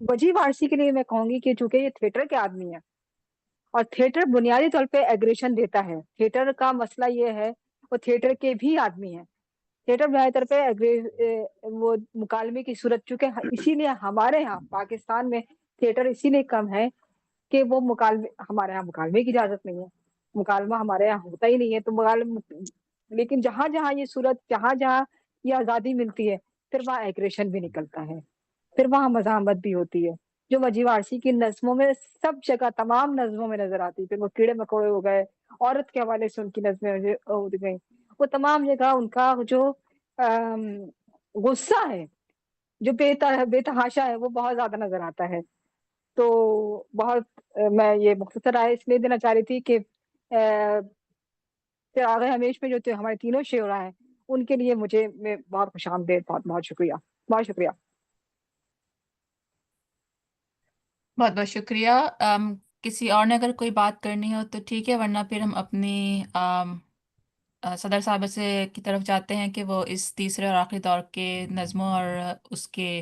وجی وارسی کے لیے میں کہوں گی کہ چونکہ یہ تھیٹر کے آدمی ہیں اور تھیٹر بنیادی طور پہ ایگریشن دیتا ہے، تھیٹر کا مسئلہ یہ ہے وہ تھیٹر کے بھی آدمی ہیں، تھیٹر بنیادی طور پہ وہ مکالمے کی صورت، چونکہ اسی لیے ہمارے ہاں پاکستان میں تھیٹر اسی لیے کم ہے کہ وہ ہمارے ہاں مکالمے کی اجازت نہیں ہے، مکالمہ ہمارے یہاں ہوتا ہی نہیں ہے، تو لیکن جہاں جہاں یہ صورت، جہاں جہاں یہ آزادی ملتی ہے پھر وہاں ایگریشن بھی نکلتا ہے، پھر وہاں مزاحمت بھی ہوتی ہے، جو وجی وارسی کی نظموں میں سب جگہ تمام نظموں میں نظر آتی، پھر وہ کیڑے مکوڑے ہو گئے، عورت کے حوالے سے ان کی نظمیں ہو گئی، وہ تمام جگہ ان کا جو غصہ ہے، جو بے تحاشا ہے، وہ بہت زیادہ نظر آتا ہے۔ تو بہت میں یہ مختصر رائے اس لیے دینا چاہ رہی تھی کہ چراغ ہمیش میں جو ہمارے تینوں شعراء ہیں ان کے لیے میں بہت خوش آمدید، بہت بہت شکریہ، بہت شکریہ۔ بہت بہت شکریہ۔ کسی اور نے اگر کوئی بات کرنی ہو تو ٹھیک ہے، ورنہ پھر ہم اپنی صدر صاحبہ کی طرف جاتے ہیں کہ وہ اس تیسرے اور آخری دور کے نظموں اور اس کے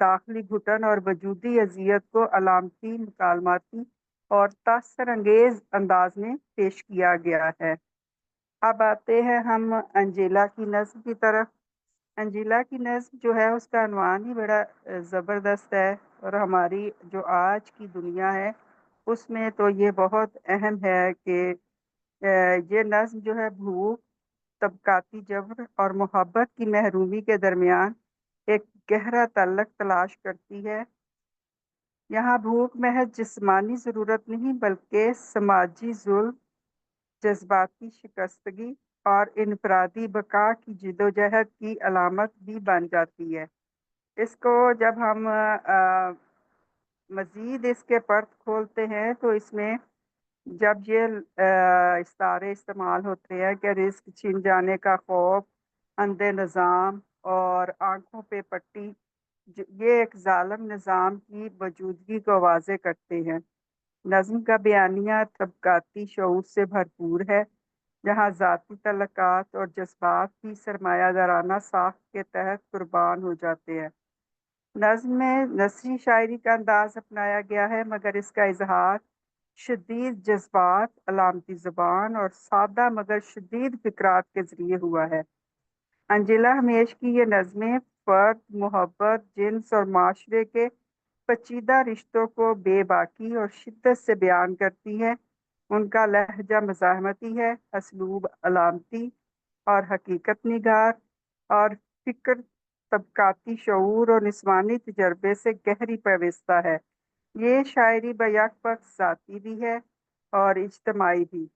داخلی گھٹن اور وجودی اذیت کو علامتی، مکالماتی اور تاثر انگیز انداز میں پیش کیا گیا ہے۔ اب آتے ہیں ہم انجیلا کی نظم کی طرف۔ انجیلا کی نظم جو ہے اس کا عنوان ہی بڑا زبردست ہے، اور ہماری جو آج کی دنیا ہے اس میں تو یہ بہت اہم ہے کہ یہ نظم جو ہے بھوک، طبقاتی جبر اور محبت کی محرومی کے درمیان ایک گہرا تعلق تلاش کرتی ہے۔ یہاں بھوک محض جسمانی ضرورت نہیں بلکہ سماجی ظلم، جذباتی شکستگی اور انفرادی بقا کی جدوجہد کی علامت بھی بن جاتی ہے۔ اس کو جب ہم مزید اس کے پرت کھولتے ہیں تو اس میں جب یہ استعارے استعمال ہوتے ہیں کہ رزق چھن جانے کا خوف، اندھے نظام اور آنکھوں پہ پٹی، یہ ایک ظالم نظام کی موجودگی کو واضح کرتے ہیں۔ نظم کا بیانیہ طبقاتی شعور سے بھرپور ہے، جہاں ذاتی تعلقات اور جذبات کی سرمایہ دارانہ ساخت کے تحت قربان ہو جاتے ہیں۔ نظم میں نثری شاعری کا انداز اپنایا گیا ہے، مگر اس کا اظہار شدید جذبات، علامتی زبان اور سادہ مگر شدید فکرات کے ذریعے ہوا ہے۔ انجیلا ہمیش کی یہ نظمیں فرد، محبت، جنس اور معاشرے کے پیچیدہ رشتوں کو بے باکی اور شدت سے بیان کرتی ہے۔ ان کا لہجہ مزاحمتی ہے، اسلوب علامتی اور حقیقت نگار، اور فکر طبقاتی شعور اور نسوانی تجربے سے گہری پیوستہ ہے۔ یہ شاعری بیک وقت ذاتی بھی ہے اور اجتماعی بھی،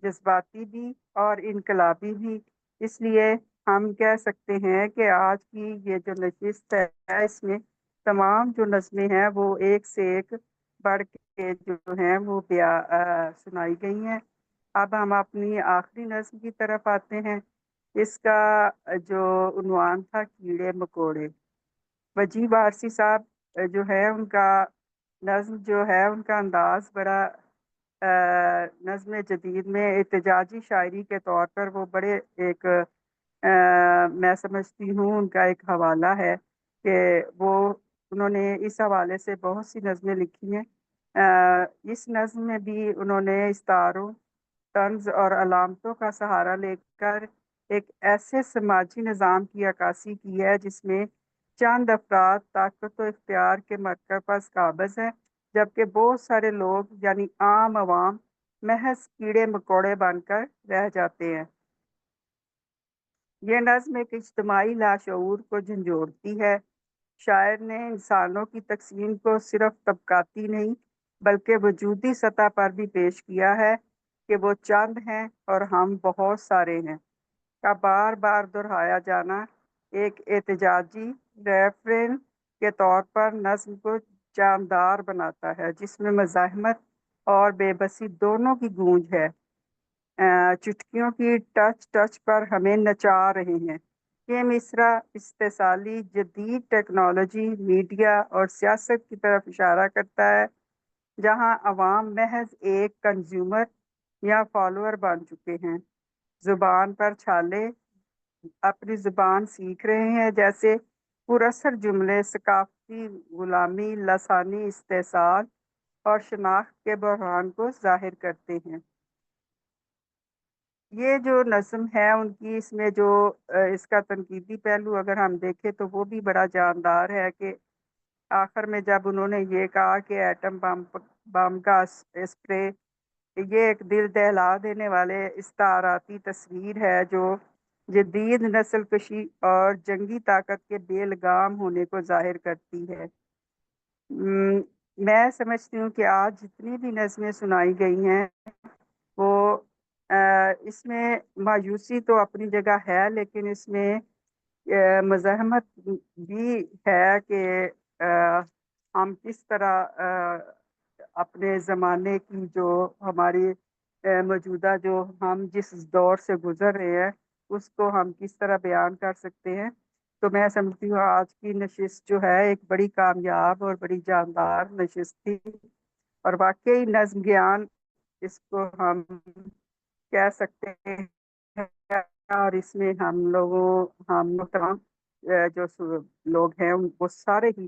جذباتی بھی اور انقلابی بھی۔ اس لیے ہم کہہ سکتے ہیں کہ آج کی یہ جو نشست ہے اس میں تمام جو نظمیں ہیں وہ ایک سے ایک بڑھ کے جو ہیں وہ سنائی گئی ہیں۔ اب ہم اپنی آخری نظم کی طرف آتے ہیں۔ اس کا جو عنوان تھا کیڑے مکوڑے۔ وجیح وارثی صاحب جو ہے ان کا نظم جو ہے ان کا انداز بڑا نظم جدید میں احتجاجی شاعری کے طور پر وہ بڑے ایک میں سمجھتی ہوں ان کا ایک حوالہ ہے کہ وہ انہوں نے اس حوالے سے بہت سی نظمیں لکھی ہیں۔ اس نظم میں بھی انہوں نے استعاروں، طنز اور علامتوں کا سہارا لے کر ایک ایسے سماجی نظام کی عکاسی کی ہے جس میں چند افراد طاقت و اختیار کے مرکز پر قابض ہیں، جبکہ بہت سارے لوگ یعنی عام عوام محض کیڑے مکوڑے بن کر رہ جاتے ہیں۔ یہ نظم ایک اجتماعی لاشعور کو جھنجھوڑتی ہے۔ شاعر نے انسانوں کی تقسیم کو صرف طبقاتی نہیں بلکہ وجودی سطح پر بھی پیش کیا ہے کہ وہ چند ہیں اور ہم بہت سارے ہیں کا بار بار دہرایا جانا ایک احتجاجی ریفرین کے طور پر نظم کو جاندار بناتا ہے، جس میں مزاحمت اور بے بسی دونوں کی گونج ہے۔ چٹکیوں کی ٹچ ٹچ پر ہمیں نچا رہے ہیں۔ یہ مصرع استحصالی جدید ٹیکنالوجی، میڈیا اور سیاست کی طرف اشارہ کرتا ہے، جہاں عوام محض ایک کنزیومر یا فالوور بن چکے ہیں، زبان پر چھالے اپنی زبان سیکھ رہے ہیں، جیسے پراثر جملے ثقافتی غلامی، لسانی استحصال اور شناخت کے بحران کو ظاہر کرتے ہیں۔ یہ جو نظم ہے ان کی، اس میں جو اس کا تنقیدی پہلو اگر ہم دیکھیں تو وہ بھی بڑا جاندار ہے کہ آخر میں جب انہوں نے یہ کہا کہ ایٹم بم کا اسپرے یہ ایک دل دہلا دینے والے استعاراتی تصویر ہے جو جدید نسل کشی اور جنگی طاقت کے بے لگام ہونے کو ظاہر کرتی ہے۔ میں سمجھتی ہوں کہ آج جتنی بھی نظمیں سنائی گئی ہیں وہ اس میں مایوسی تو اپنی جگہ ہے، لیکن اس میں مزاحمت بھی ہے کہ ہم کس طرح اپنے زمانے کی جو ہماری موجودہ جو ہم جس دور سے گزر رہے ہیں اس کو ہم کس طرح بیان کر سکتے ہیں۔ تو میں سمجھتی ہوں آج کی نشست جو ہے ایک بڑی کامیاب اور بڑی جاندار نشست تھی، اور واقعی نظم گیان اس کو ہم کہہ سکتے ہیں، اور اس میں ہم محترم جو لوگ ہیں وہ سارے ہی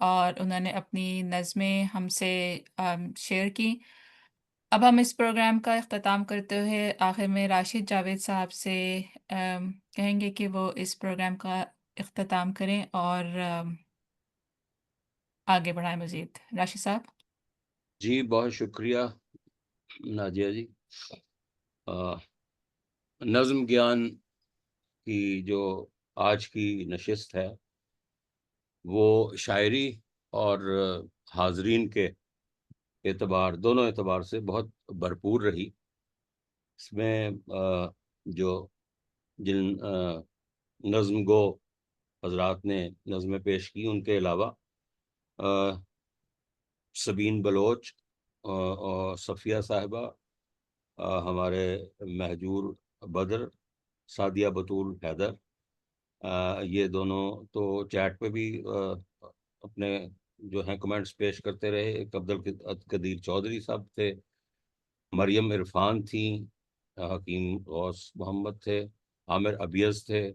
اور انہوں نے اپنی نظمیں ہم سے شیئر کی۔ اب ہم اس پروگرام کا اختتام کرتے ہوئے آخر میں راشد جاوید صاحب سے کہیں گے کہ وہ اس پروگرام کا اختتام کریں اور آگے بڑھائیں مزید۔ راشد صاحب۔ جی بہت شکریہ نازیہ جی۔ نظم گیان کی جو آج کی نشست ہے وہ شاعری اور حاضرین کے دونوں اعتبار سے بہت بھرپور رہی۔ اس میں جو جن نظم گو حضرات نے نظمیں پیش کی ان کے علاوہ سبین بلوچ اور صفیہ صاحبہ، ہمارے مہجور بدر، سعدیہ بطول حیدر، یہ دونوں تو چیٹ پہ بھی اپنے جو ہیں کمنٹس پیش کرتے رہے۔ ایک عبدالقدیر چودھری صاحب تھے، مریم عرفان تھیں، حکیم غوث محمد تھے، عامر ابیض تھے،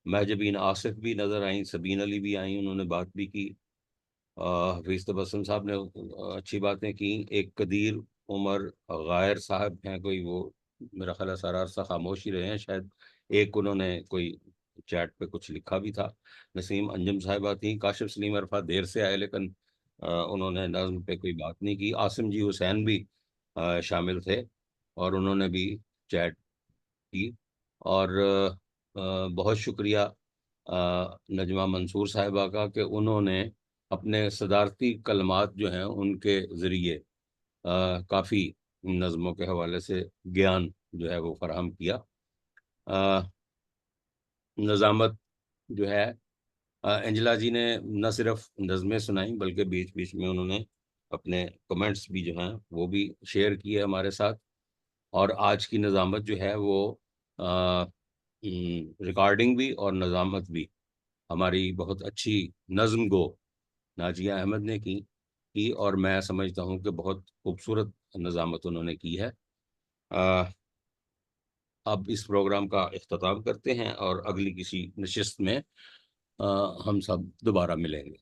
محجبین آصف بھی نظر آئیں، سبین علی بھی آئیں، انہوں نے بات بھی کی، حفیظ تبسم صاحب نے اچھی باتیں کی، ایک قدیر عمر غائر صاحب ہیں کوئی، وہ میرا خیال ہے سارا عرصہ خاموش ہی رہے ہیں، شاید ایک انہوں نے کوئی چیٹ پہ کچھ لکھا بھی تھا، نسیم انجم صاحبہ تھیں، کاشف سلیم عرفات دیر سے آئے لیکن انہوں نے نظم پہ کوئی بات نہیں کی، عاصم جی حسین بھی شامل تھے اور انہوں نے بھی چیٹ کی، اور بہت شکریہ نجمہ منصور صاحبہ کا کہ انہوں نے اپنے صدارتی کلمات جو ہیں ان کے ذریعے کافی نظموں کے حوالے سے گیان جو ہے وہ فراہم کیا۔ نظامت جو ہے انجلا جی نے نہ صرف نظمیں سنائیں بلکہ بیچ بیچ میں انہوں نے اپنے کمنٹس بھی جو ہیں وہ بھی شیئر کیے ہمارے ساتھ، اور آج کی نظامت جو ہے وہ ریکارڈنگ بھی اور نظامت بھی ہماری بہت اچھی نظم گو ناجیہ احمد نے کی اور میں سمجھتا ہوں کہ بہت خوبصورت نظامت انہوں نے کی ہے۔ اب اس پروگرام کا اختتام کرتے ہیں اور اگلی کسی نشست میں ہم سب دوبارہ ملیں گے۔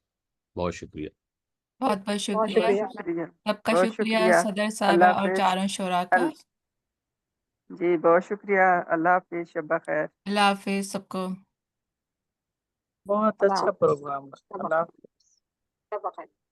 بہت شکریہ۔ بہت بہت بہت شکریہ۔ شکریہ۔ سب کا بہت شکریہ، صدر صاحبہ اللہ اور حافظ۔ چاروں شعراء کا۔ جی بہت شکریہ، اللہ حافظ، شب خیر۔ اللہ حافظ سب کو۔ بہت اللہ اچھا حافظ۔ پروگرام، اللہ حافظ۔ شب بخیر۔